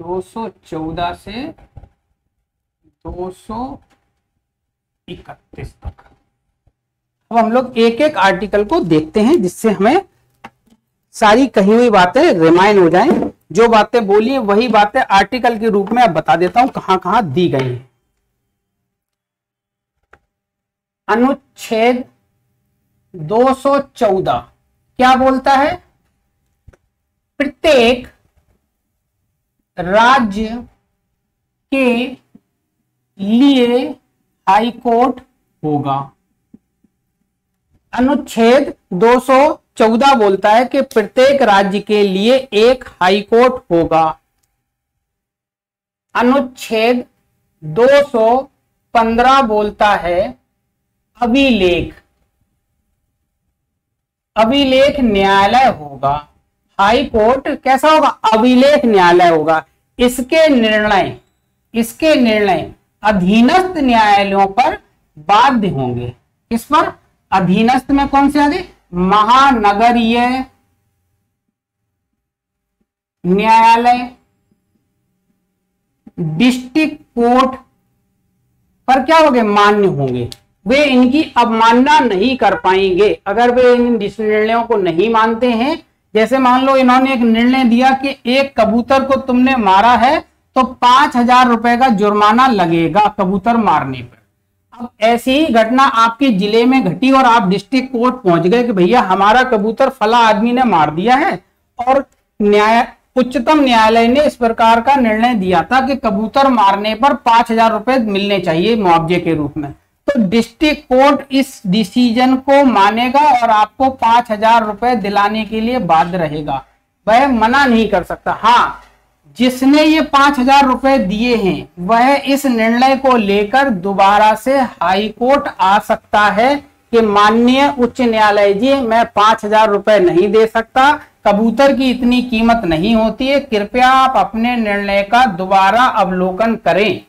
214 से 231 तक। अब हम लोग एक एक आर्टिकल को देखते हैं जिससे हमें सारी कही हुई बातें रिमाइंड हो जाएं। जो बातें बोली हैं वही बातें आर्टिकल के रूप में अब बता देता हूं कहां कहां दी गई हैं। अनुच्छेद 214 क्या बोलता है? प्रत्येक राज्य के लिए हाई कोर्ट होगा। अनुच्छेद 214 बोलता है कि प्रत्येक राज्य के लिए एक हाई कोर्ट होगा। अनुच्छेद 215 बोलता है अभिलेख न्यायालय होगा। हाई कोर्ट कैसा होगा? अभिलेख न्यायालय होगा। इसके निर्णय अधीनस्थ न्यायालयों पर बाध्य होंगे। किस पर? अधीनस्थ में कौन से आगे? महानगरीय न्यायालय डिस्ट्रिक्ट कोर्ट पर क्या होंगे, मान्य होंगे। वे इनकी अवमानना नहीं कर पाएंगे अगर वे इन निर्णयों को नहीं मानते हैं। जैसे मान लो इन्होंने एक निर्णय दिया कि एक कबूतर को तुमने मारा है तो 5,000 रुपए का जुर्माना लगेगा कबूतर मारने पर। अब ऐसी ही घटना आपके जिले में घटी और आप डिस्ट्रिक्ट कोर्ट पहुंच गए कि भैया हमारा कबूतर फला आदमी ने मार दिया है, और उच्चतम न्यायालय ने इस प्रकार का निर्णय दिया था कि कबूतर मारने पर 5,000 रुपए मिलने चाहिए मुआवजे के रूप में, तो डिस्ट्रिक्ट कोर्ट इस डिसीजन को मानेगा और आपको 5,000 रुपए दिलाने के लिए बाध्य रहेगा, वह मना नहीं कर सकता। हाँ, जिसने ये 5,000 रुपए दिए हैं वह इस निर्णय को लेकर दोबारा से हाई कोर्ट आ सकता है कि माननीय उच्च न्यायालय जी, मैं 5,000 रुपए नहीं दे सकता, कबूतर की इतनी कीमत नहीं होती है, कृपया आप अपने निर्णय का दोबारा अवलोकन करें।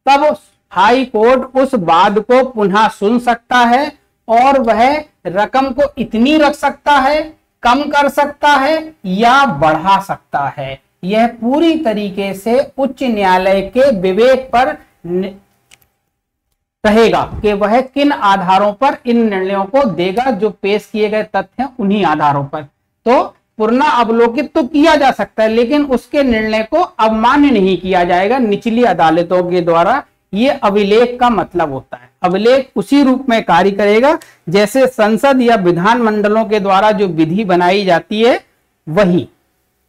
तब हाई कोर्ट उस वाद को पुनः सुन सकता है और वह रकम को इतनी रख सकता है, कम कर सकता है या बढ़ा सकता है। यह पूरी तरीके से उच्च न्यायालय के विवेक पर रहेगा कि वह किन आधारों पर इन निर्णयों को देगा। जो पेश किए गए तथ्य हैं उन्हीं आधारों पर तो पुनः अवलोकित तो किया जा सकता है, लेकिन उसके निर्णय को अवमान्य नहीं किया जाएगा निचली अदालतों के द्वारा। ये अभिलेख का मतलब होता है। अभिलेख उसी रूप में कार्य करेगा जैसे संसद या विधान मंडलों के द्वारा जो विधि बनाई जाती है वही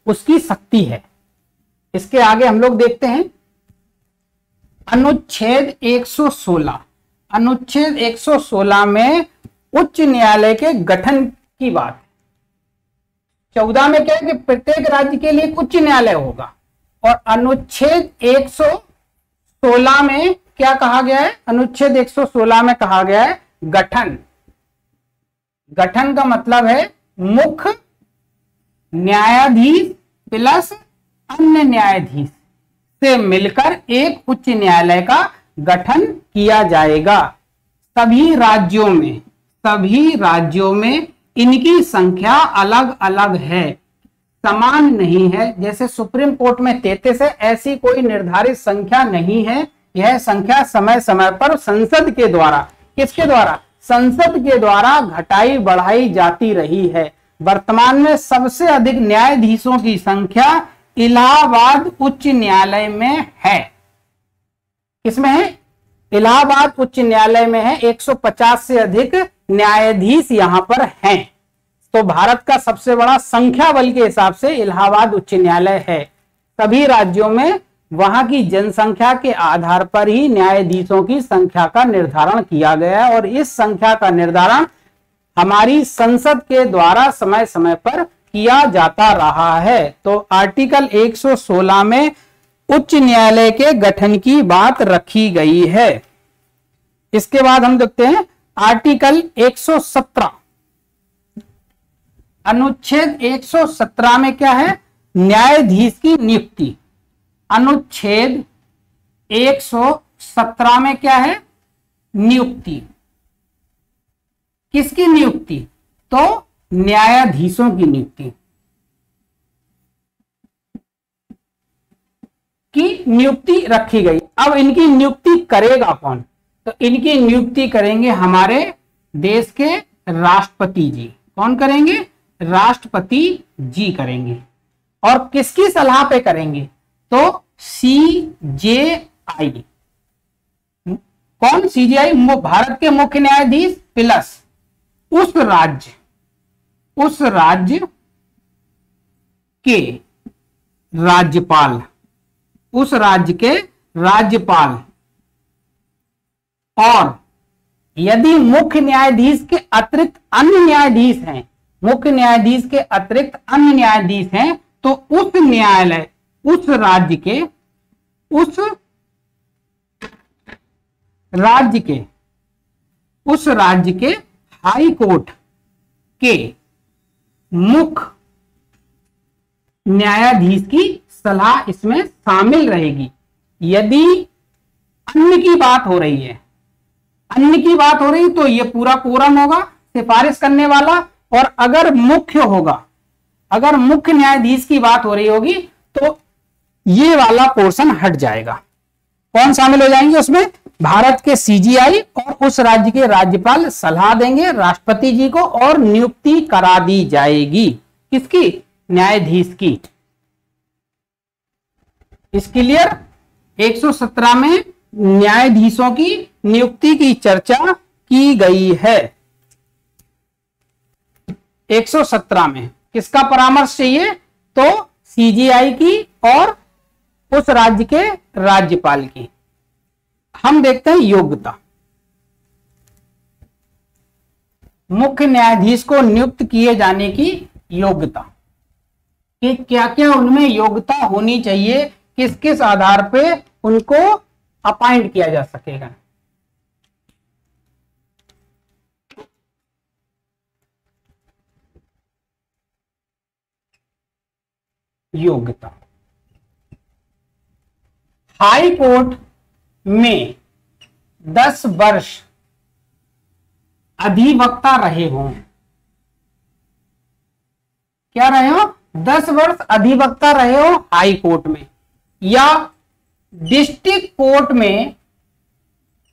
उसकी शक्ति है। इसके आगे हम लोग देखते हैं अनुच्छेद 116। अनुच्छेद 116 में उच्च न्यायालय के गठन की बात। 14 में क्या है कि प्रत्येक राज्य के लिए उच्च न्यायालय होगा, और अनुच्छेद 116 में क्या कहा गया है, अनुच्छेद 116 में कहा गया है गठन। गठन का मतलब है मुख्य न्यायाधीश प्लस अन्य न्यायाधीश से मिलकर एक उच्च न्यायालय का गठन किया जाएगा। सभी राज्यों में इनकी संख्या अलग अलग है, समान नहीं है। जैसे सुप्रीम कोर्ट में 33 है, ऐसी कोई निर्धारित संख्या नहीं है। यह संख्या समय समय पर संसद के द्वारा, किसके द्वारा, संसद के द्वारा घटाई बढ़ाई जाती रही है। वर्तमान में सबसे अधिक न्यायाधीशों की संख्या इलाहाबाद उच्च न्यायालय में है। किसमें है, इलाहाबाद उच्च न्यायालय में है। 150 से अधिक न्यायाधीश यहां पर हैं। तो भारत का सबसे बड़ा संख्या बल के हिसाब से इलाहाबाद उच्च न्यायालय है। सभी राज्यों में वहां की जनसंख्या के आधार पर ही न्यायाधीशों की संख्या का निर्धारण किया गया है, और इस संख्या का निर्धारण हमारी संसद के द्वारा समय समय पर किया जाता रहा है। तो आर्टिकल 116 में उच्च न्यायालय के गठन की बात रखी गई है। इसके बाद हम देखते हैं आर्टिकल 117। अनुच्छेद 117 में क्या है, न्यायाधीश की नियुक्ति। अनुच्छेद 117 में क्या है, नियुक्ति। किसकी नियुक्ति, तो न्यायाधीशों की नियुक्ति की नियुक्ति रखी गई। अब इनकी नियुक्ति करेगा कौन, तो इनकी नियुक्ति करेंगे हमारे देश के राष्ट्रपति जी। कौन करेंगे, राष्ट्रपति जी करेंगे। और किसकी सलाह पे करेंगे, तो CJI। कौन, CJI भारत के मुख्य न्यायाधीश प्लस उस राज्य के राज्यपाल, उस राज्य के राज्यपाल। और यदि मुख्य न्यायाधीश के अतिरिक्त अन्य न्यायाधीश हैं, मुख्य न्यायाधीश के अतिरिक्त अन्य न्यायाधीश हैं, तो उस न्यायालय, उस राज्य के हाई कोर्ट के मुख्य न्यायाधीश की सलाह इसमें शामिल रहेगी। यदि अन्य की बात हो रही है, तो ये पूरा कोरम होगा सिफारिश करने वाला। और अगर मुख्य न्यायाधीश की बात हो रही होगी तो ये वाला पोर्शन हट जाएगा। कौन शामिल हो जाएंगे उसमें? भारत के सीजीआई और उस राज्य के राज्यपाल सलाह देंगे राष्ट्रपति जी को और नियुक्ति करा दी जाएगी। किसकी? न्यायाधीश की। इस क्लियर? 117 में न्यायाधीशों की नियुक्ति की चर्चा की गई है। 117 में किसका परामर्श चाहिए? तो सीजीआई की और उस राज्य के राज्यपाल की। हम देखते हैं योग्यता। मुख्य न्यायाधीश को नियुक्त किए जाने की योग्यता कि क्या क्या उनमें योग्यता होनी चाहिए, किस किस आधार पे उनको अपॉइंट किया जा सकेगा। योग्यता, हाई कोर्ट में 10 वर्ष अधिवक्ता रहे हों। क्या रहे हो? 10 वर्ष अधिवक्ता रहे हो हाई कोर्ट में, या डिस्ट्रिक्ट कोर्ट में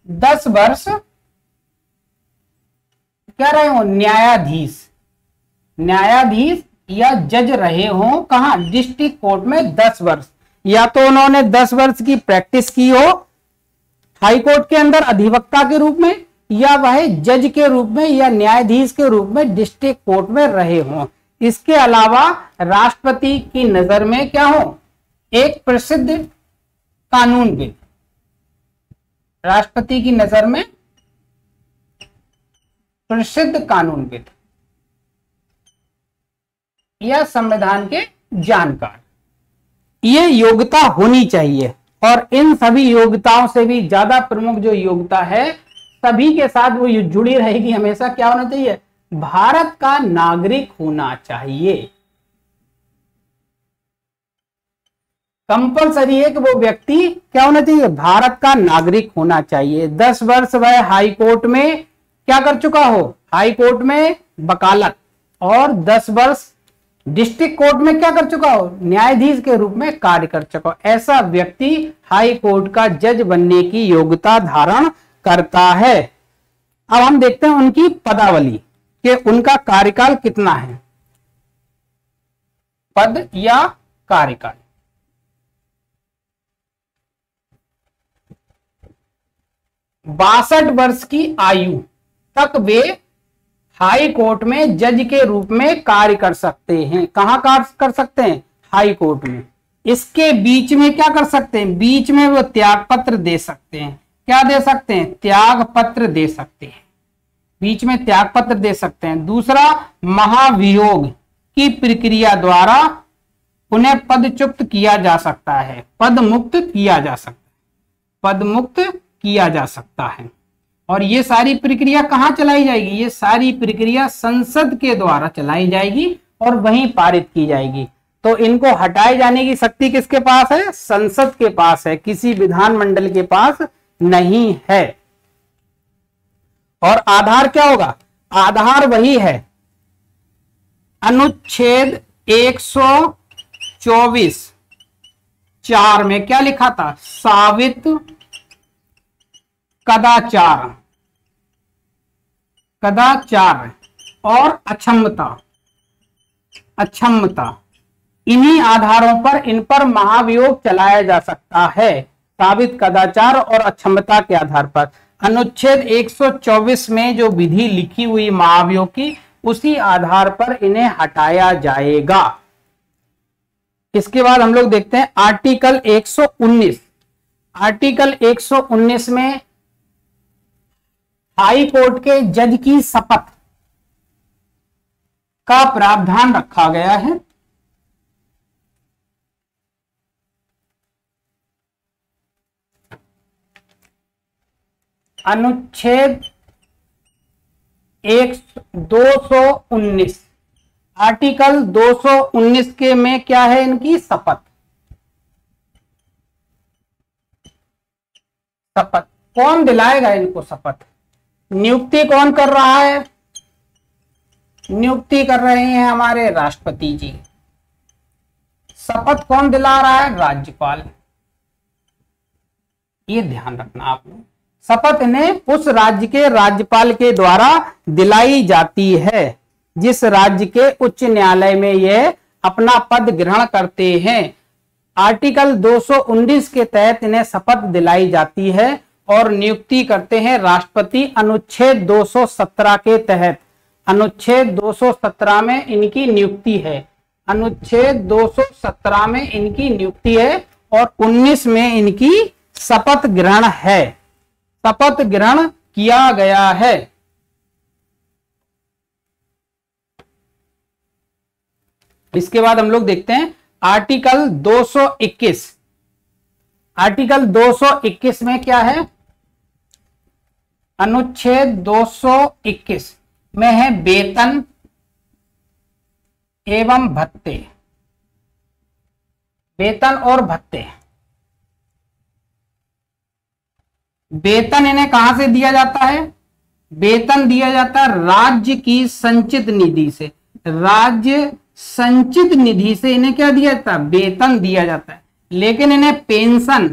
10 वर्ष क्या रहे हो? न्यायाधीश, न्यायाधीश या जज रहे हो। कहां? डिस्ट्रिक्ट कोर्ट में 10 वर्ष। या तो उन्होंने 10 वर्ष की प्रैक्टिस की हो हाई कोर्ट के अंदर अधिवक्ता के रूप में, या वह जज के रूप में या न्यायाधीश के रूप में डिस्ट्रिक्ट कोर्ट में रहे हों। इसके अलावा राष्ट्रपति की नजर में क्या हो? एक प्रसिद्ध कानूनविद, राष्ट्रपति की नजर में प्रसिद्ध कानूनविद या संविधान के जानकार, ये योग्यता होनी चाहिए। और इन सभी योग्यताओं से भी ज्यादा प्रमुख जो योग्यता है सभी के साथ वो जुड़ी रहेगी हमेशा, क्या होना चाहिए? भारत का नागरिक होना चाहिए। कंपलसरी है कि वो व्यक्ति क्या होना चाहिए? भारत का नागरिक होना चाहिए। 10 वर्ष वह हाई कोर्ट में क्या कर चुका हो? हाई कोर्ट में वकालत, और 10 वर्ष डिस्ट्रिक्ट कोर्ट में क्या कर चुका हो? न्यायाधीश के रूप में कार्य कर चुका हो। ऐसा व्यक्ति हाई कोर्ट का जज बनने की योग्यता धारण करता है। अब हम देखते हैं उनकी पदावली कि उनका कार्यकाल कितना है। पद या कार्यकाल, बासठ वर्ष की आयु तक वे हाई कोर्ट में जज के रूप में कार्य कर सकते हैं। कहां कार्य कर सकते हैं? हाई कोर्ट में। इसके बीच में क्या कर सकते हैं? बीच में वो त्याग पत्र दे सकते हैं। क्या दे सकते हैं? त्याग पत्र दे सकते हैं। बीच में त्याग पत्र दे सकते हैं। दूसरा, महाभियोग की प्रक्रिया द्वारा उन्हें पदच्युत किया जा सकता है, पद मुक्त किया जा सकता है, पद मुक्त किया जा सकता है। और ये सारी प्रक्रिया कहां चलाई जाएगी? ये सारी प्रक्रिया संसद के द्वारा चलाई जाएगी और वहीं पारित की जाएगी। तो इनको हटाए जाने की शक्ति किसके पास है? संसद के पास है, किसी विधानमंडल के पास नहीं है। और आधार क्या होगा? आधार वही है, अनुच्छेद 124(4) में क्या लिखा था? सावित कदाचार, कदाचार और अक्षमता, अक्षमता, इन्हीं आधारों पर इन पर महाभियोग चलाया जा सकता है। साबित कदाचार और अक्षमता के आधार पर अनुच्छेद 124 में जो विधि लिखी हुई महाभियोग की, उसी आधार पर इन्हें हटाया जाएगा। इसके बाद हम लोग देखते हैं आर्टिकल 119। आर्टिकल 119 में हाई कोर्ट के जज की शपथ का प्रावधान रखा गया है। अनुच्छेद 219, आर्टिकल 219 के में क्या है? इनकी शपथ। शपथ कौन दिलाएगा इनको? शपथ नियुक्ति कौन कर रहा है? नियुक्ति कर रहे हैं हमारे राष्ट्रपति जी। शपथ कौन दिला रहा है? राज्यपाल। ये ध्यान रखना आप लोग, शपथ इन्हें उस राज्य के राज्यपाल के द्वारा दिलाई जाती है जिस राज्य के उच्च न्यायालय में यह अपना पद ग्रहण करते हैं। आर्टिकल 219 के तहत इन्हें शपथ दिलाई जाती है और नियुक्ति करते हैं राष्ट्रपति अनुच्छेद 217 के तहत। अनुच्छेद 217 में इनकी नियुक्ति है, अनुच्छेद 217 में इनकी नियुक्ति है और 19 में इनकी शपथ ग्रहण है, शपथ ग्रहण किया गया है। इसके बाद हम लोग देखते हैं आर्टिकल 221। आर्टिकल 221 में क्या है? अनुच्छेद 221 में है वेतन एवं भत्ते। वेतन और भत्ते, वेतन इन्हें कहां से दिया जाता है? वेतन दिया जाता है राज्य की संचित निधि से। राज्य संचित निधि से इन्हें क्या दिया जाता है? वेतन दिया जाता है। लेकिन इन्हें पेंशन,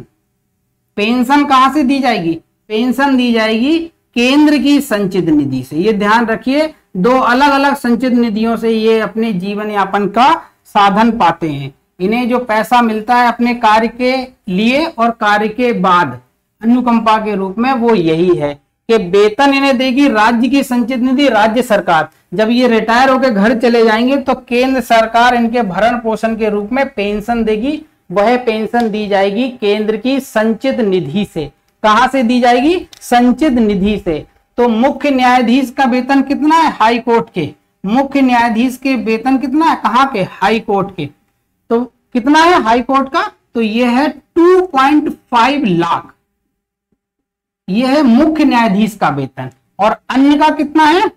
पेंशन कहां से दी जाएगी? पेंशन दी जाएगी केंद्र की संचित निधि से। ये ध्यान रखिए, दो अलग अलग संचित निधियों से ये अपने जीवन यापन का साधन पाते हैं। इन्हें जो पैसा मिलता है अपने कार्य के लिए और कार्य के बाद अनुकंपा के रूप में, वो यही है कि वेतन इन्हें देगी राज्य की संचित निधि, राज्य सरकार। जब ये रिटायर होकर घर चले जाएंगे तो केंद्र सरकार इनके भरण पोषण के रूप में पेंशन देगी। वह पेंशन दी जाएगी केंद्र की संचित निधि से। कहां से दी जाएगी? संचित निधि से। तो मुख्य न्यायाधीश का वेतन कितना है? हाई कोर्ट के मुख्य न्यायाधीश के वेतन कितना है? कहां के? हाई कोर्ट के। तो कितना है हाई कोर्ट का? तो यह है 2.5 लाख। यह है मुख्य न्यायाधीश का वेतन। और अन्य का कितना है?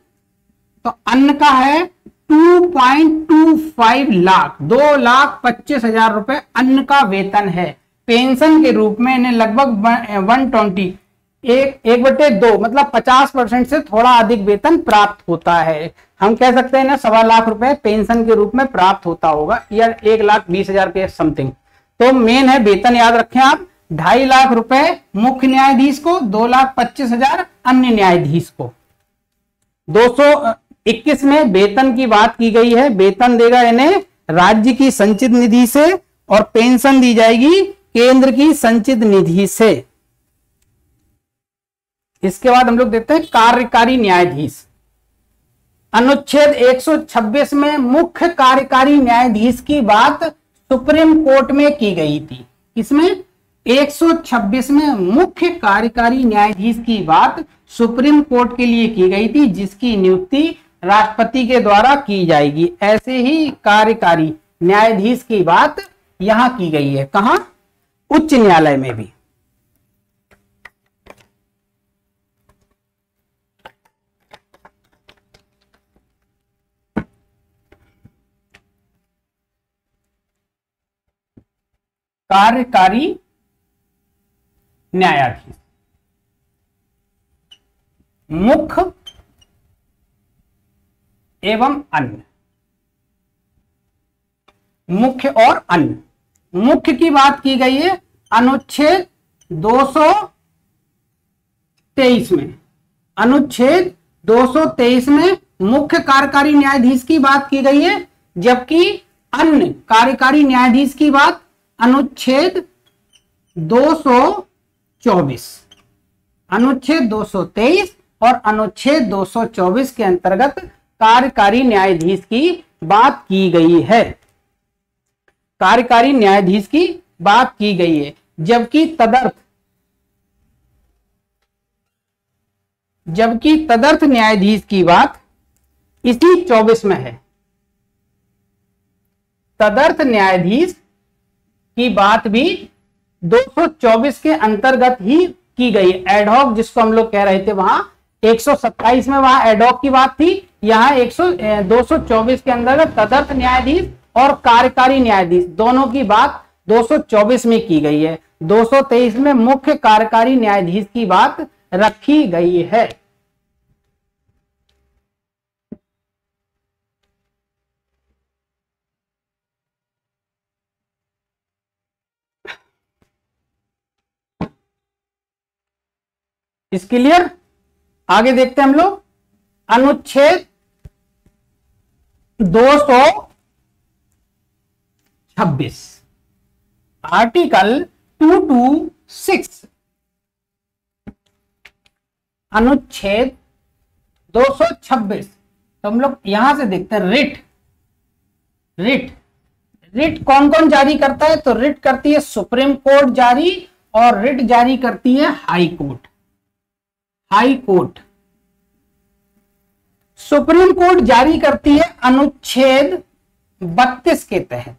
तो अन्य का है 2.25 लाख, 2,25,000 रुपए अन्य का वेतन है। पेंशन के रूप में इन्हें लगभग 120, 1/2 मतलब 50% से थोड़ा अधिक वेतन प्राप्त होता है। हम कह सकते हैं ना 1.25 लाख रुपए पेंशन के रूप में प्राप्त होता होगा, या 1,20,000 के समथिंग। तो मेन है वेतन, याद रखें आप, 2.5 लाख रुपए मुख्य न्यायाधीश को, 2,25,000 अन्य न्यायाधीश को। 221 में वेतन की बात की गई है। वेतन देगा इन्हें राज्य की संचित निधि से और पेंशन दी जाएगी केंद्र की संचित निधि से। इसके बाद हम लोग देखते हैं कार्यकारी न्यायाधीश। अनुच्छेद 126 में मुख्य कार्यकारी न्यायाधीश की बात सुप्रीम कोर्ट में की गई थी। इसमें 126 में मुख्य कार्यकारी न्यायाधीश की बात सुप्रीम कोर्ट के लिए की गई थी, जिसकी नियुक्ति राष्ट्रपति के द्वारा की जाएगी। ऐसे ही कार्यकारी न्यायाधीश की बात यहां की गई है। कहां? उच्च न्यायालय में भी। कार्यकारी न्यायाधीश मुख्य एवं अन्य। मुख्य और अन्य। मुख्य की बात की गई है अनुच्छेद 223 में। अनुच्छेद 223 में मुख्य कार्यकारी न्यायाधीश की बात की गई है, जबकि अन्य कार्यकारी न्यायाधीश की बात अनुच्छेद 224, अनुच्छेद 223 और अनुच्छेद 224 के अंतर्गत कार्यकारी न्यायाधीश की बात की गई है। कार्यकारी न्यायाधीश की बात की गई है, जबकि तदर्थ न्यायाधीश की बात इसी 24 में है। तदर्थ न्यायाधीश की बात भी 224 के अंतर्गत ही की गई। एडहॉक जिसको हम लोग कह रहे थे, वहां 127 में वहां एडहॉक की बात थी। यहां 224 के अंतर्गत तदर्थ न्यायाधीश और कार्यकारी न्यायाधीश दोनों की बात 224 में की गई है। 223 में मुख्य कार्यकारी न्यायाधीश की बात रखी गई है। इस क्लियर। आगे देखते हैं हम लोग अनुच्छेद 226 आर्टिकल 226 अनुच्छेद 226। तो हम लोग यहां से देखते हैं रिट। रिट कौन कौन जारी करता है? तो रिट करती है सुप्रीम कोर्ट जारी, और रिट जारी करती है हाई कोर्ट। सुप्रीम कोर्ट जारी करती है अनुच्छेद 32 के तहत।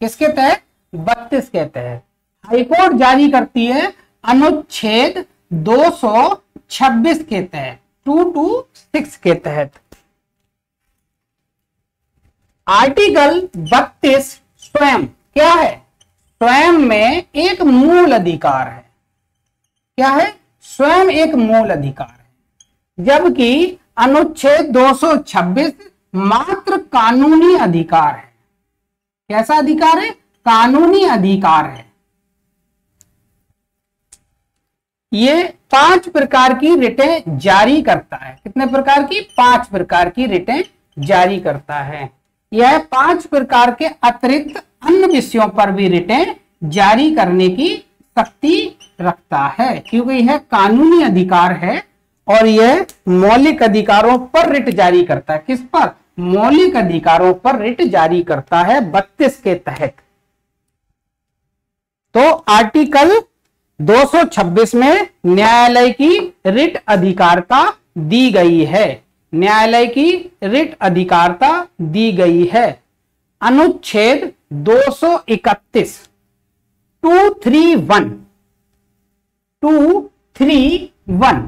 किसके तहत? 32 के तहत। हाई कोर्ट जारी करती है अनुच्छेद 226 के तहत, 226 के तहत। आर्टिकल 32 स्वयं क्या है? स्वयं में एक मूल अधिकार है। क्या है? स्वयं एक मूल अधिकार है, जबकि अनुच्छेद 226 मात्र कानूनी अधिकार है। कैसा अधिकार है? कानूनी अधिकार है। ये 5 प्रकार की रिटें जारी करता है। कितने प्रकार की? 5 प्रकार की रिटें जारी करता है। यह 5 प्रकार के अतिरिक्त अन्य विषयों पर भी रिटें जारी करने की शक्ति रखता है, क्योंकि यह कानूनी अधिकार है और यह मौलिक अधिकारों पर रिट जारी करता है। किस पर? मौलिक अधिकारों पर रिट जारी करता है 32 के तहत। तो आर्टिकल 226 में न्यायालय की रिट अधिकारता दी गई है। न्यायालय की रिट अधिकारता दी गई है। अनुच्छेद 231 231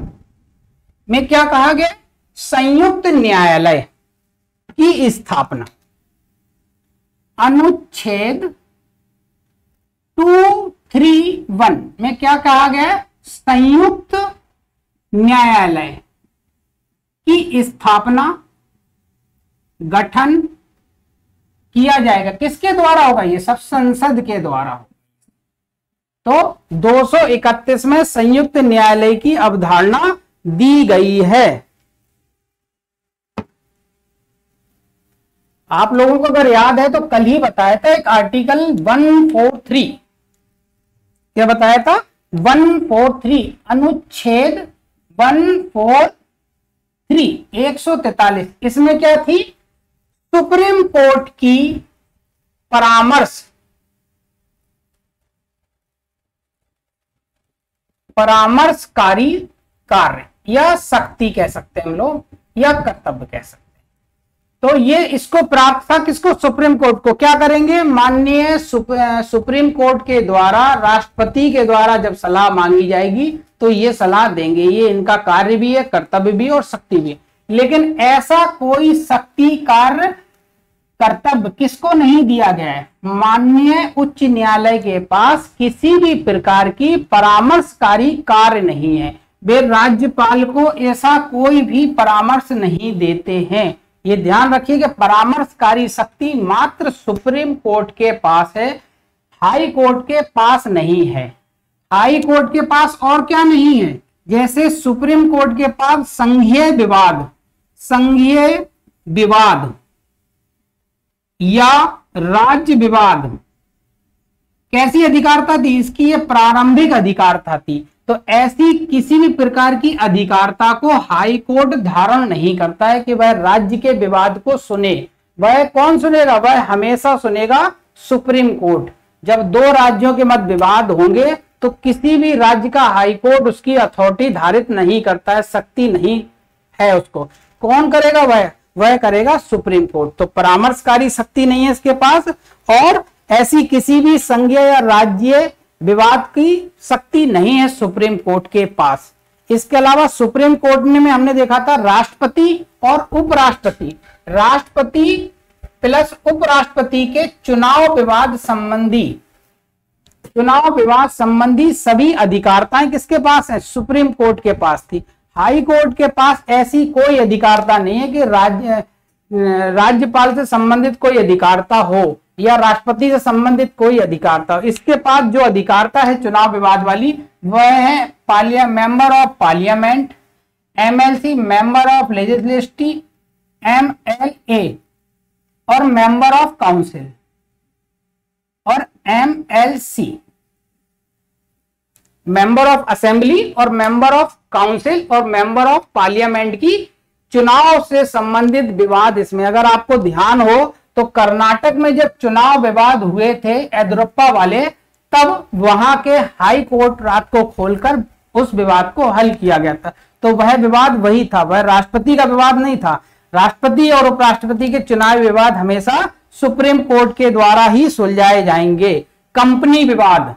में क्या कहा गया? संयुक्त न्यायालय की स्थापना। अनुच्छेद 231 में क्या कहा गया? संयुक्त न्यायालय की स्थापना, गठन किया जाएगा। किसके द्वारा होगा? ये सब संसद के द्वारा होगा। तो 231 में संयुक्त न्यायालय की अवधारणा दी गई है। आप लोगों को अगर याद है तो कल ही बताया था एक आर्टिकल 143। क्या बताया था? 143 अनुच्छेद 143 143। इसमें क्या थी? सुप्रीम कोर्ट की परामर्शकारी कार्य या शक्ति कह सकते हैं हम लोग, या कर्तव्य कह सकते हैं। तो ये इसको प्राप्त था किसको? सुप्रीम कोर्ट को। क्या करेंगे? माननीय सुप्रीम कोर्ट के द्वारा, राष्ट्रपति के द्वारा जब सलाह मांगी जाएगी तो ये सलाह देंगे। ये इनका कार्य भी है, कर्तव्य भी और शक्ति भी है। लेकिन ऐसा कोई शक्ति, कार्य, कर्तव्य किसको नहीं दिया गया है? माननीय उच्च न्यायालय के पास किसी भी प्रकार की परामर्शकारी कार्य नहीं है। वे राज्यपाल को ऐसा कोई भी परामर्श नहीं देते हैं। ये ध्यान रखिए कि परामर्शकारी शक्ति मात्र सुप्रीम कोर्ट के पास है, हाई कोर्ट के पास नहीं है। हाई कोर्ट के पास और क्या नहीं है? जैसे सुप्रीम कोर्ट के पास संघीय विवाद या राज्य विवाद कैसी अधिकारता थी? इसकी ये प्रारंभिक अधिकारता थी। तो ऐसी किसी भी प्रकार की अधिकारता को हाई कोर्ट धारण नहीं करता है कि वह राज्य के विवाद को सुने। वह कौन सुनेगा? वह हमेशा सुनेगा सुप्रीम कोर्ट। जब 2 राज्यों के मध्य विवाद होंगे तो किसी भी राज्य का हाई कोर्ट उसकी अथॉरिटी धारित नहीं करता है, शक्ति नहीं है उसको। कौन करेगा? वह करेगा सुप्रीम कोर्ट। तो परामर्शकारी शक्ति नहीं है इसके पास, और ऐसी किसी भी संघीय या राज्य विवाद की शक्ति नहीं है सुप्रीम कोर्ट के पास। इसके अलावा सुप्रीम कोर्ट में हमने देखा था राष्ट्रपति और उपराष्ट्रपति, राष्ट्रपति प्लस उपराष्ट्रपति के चुनाव विवाद संबंधी सभी अधिकारताएं किसके पास है? सुप्रीम कोर्ट के पास थी। हाई कोर्ट के पास ऐसी कोई अधिकारता नहीं है कि राज्यपाल से संबंधित कोई अधिकारता हो या राष्ट्रपति से संबंधित कोई अधिकारता। इसके पास जो अधिकारता है चुनाव विवाद वाली वह है member of parliament, MLC member of legislative, MLA और मेंबर ऑफ काउंसिल और एमएलसी मेंबर ऑफ असेंबली और मेंबर ऑफ काउंसिल और मेंबर ऑफ पार्लियामेंट की चुनाव से संबंधित विवाद। इसमें अगर आपको ध्यान हो तो कर्नाटक में जब चुनाव विवाद हुए थे येदियुरप्पा वाले, तब वहां के हाई कोर्ट रात को खोलकर उस विवाद को हल किया गया था। तो वह विवाद वही था, वह राष्ट्रपति का विवाद नहीं था। राष्ट्रपति और उपराष्ट्रपति के चुनावी विवाद हमेशा सुप्रीम कोर्ट के द्वारा ही सुलझाए जाएंगे। कंपनी विवाद,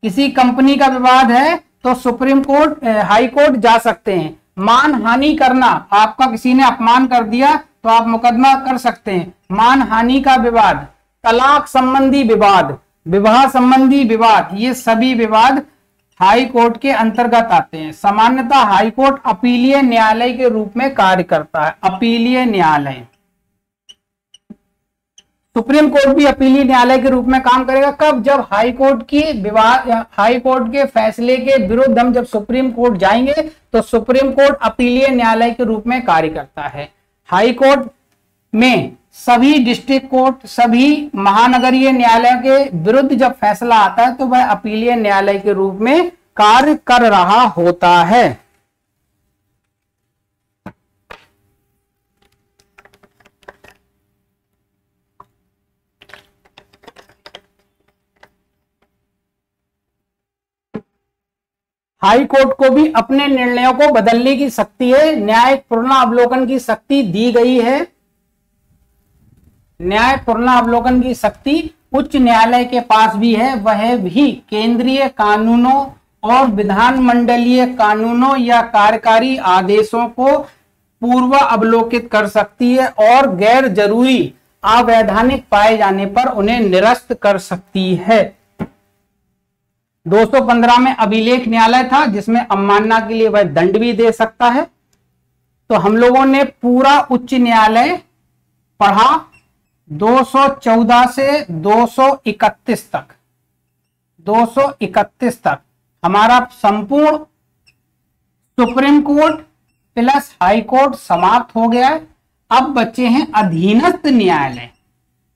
किसी कंपनी का विवाद है तो सुप्रीम कोर्ट हाई कोर्ट जा सकते हैं। मान हानि करना, आपका किसी ने अपमान कर दिया तो आप मुकदमा कर सकते हैं। मान हानि का विवाद, तलाक संबंधी विवाद, विवाह संबंधी विवाद, ये सभी विवाद हाई कोर्ट के अंतर्गत आते हैं। सामान्यतः हाई कोर्ट अपीलीय न्यायालय के रूप में कार्य करता है। अपीलीय न्यायालय, सुप्रीम कोर्ट भी अपीलीय न्यायालय के रूप में काम करेगा। कब? जब हाई कोर्ट की विवाद, हाई कोर्ट के फैसले के विरुद्ध हम जब सुप्रीम कोर्ट जाएंगे तो सुप्रीम कोर्ट अपीलीय न्यायालय के रूप में कार्य करता है। हाई कोर्ट में सभी डिस्ट्रिक्ट कोर्ट, सभी महानगरीय न्यायालय के विरुद्ध जब फैसला आता है तो वह अपीलीय न्यायालय के रूप में कार्य कर रहा होता है। हाई कोर्ट को भी अपने निर्णयों को बदलने की शक्ति है। न्यायिक पुनरावलोकन की शक्ति दी गई है। न्याय पुनरावलोकन की शक्ति उच्च न्यायालय के पास भी है। वह भी केंद्रीय कानूनों और विधानमंडलीय कानूनों या कार्यकारी आदेशों को पूर्व अवलोकित कर सकती है और गैर जरूरी अवैधानिक पाए जाने पर उन्हें निरस्त कर सकती है। 215 में अभिलेख न्यायालय था जिसमें अवमानना के लिए वह दंड भी दे सकता है। तो हम लोगों ने पूरा उच्च न्यायालय पढ़ा 214 से 231 तक। 231 तक हमारा संपूर्ण supreme court plus high court समाप्त हो गया है। अब बचे हैं अधीनस्थ न्यायालय।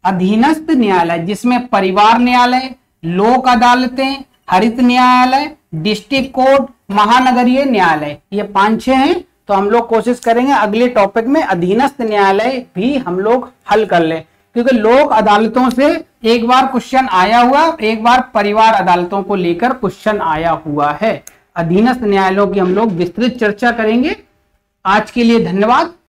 अधीनस्थ न्यायालय जिसमें परिवार न्यायालय, लोक अदालतें, हरित न्यायालय, डिस्ट्रिक्ट कोर्ट, महानगरीय न्यायालय, ये 5-6 हैं। तो हम लोग कोशिश करेंगे अगले टॉपिक में अधीनस्थ न्यायालय भी हम लोग हल कर लें, क्योंकि लोक अदालतों से एक बार क्वेश्चन आया हुआ, एक बार परिवार अदालतों को लेकर क्वेश्चन आया हुआ है। अधीनस्थ न्यायालयों की हम लोग विस्तृत चर्चा करेंगे। आज के लिए धन्यवाद।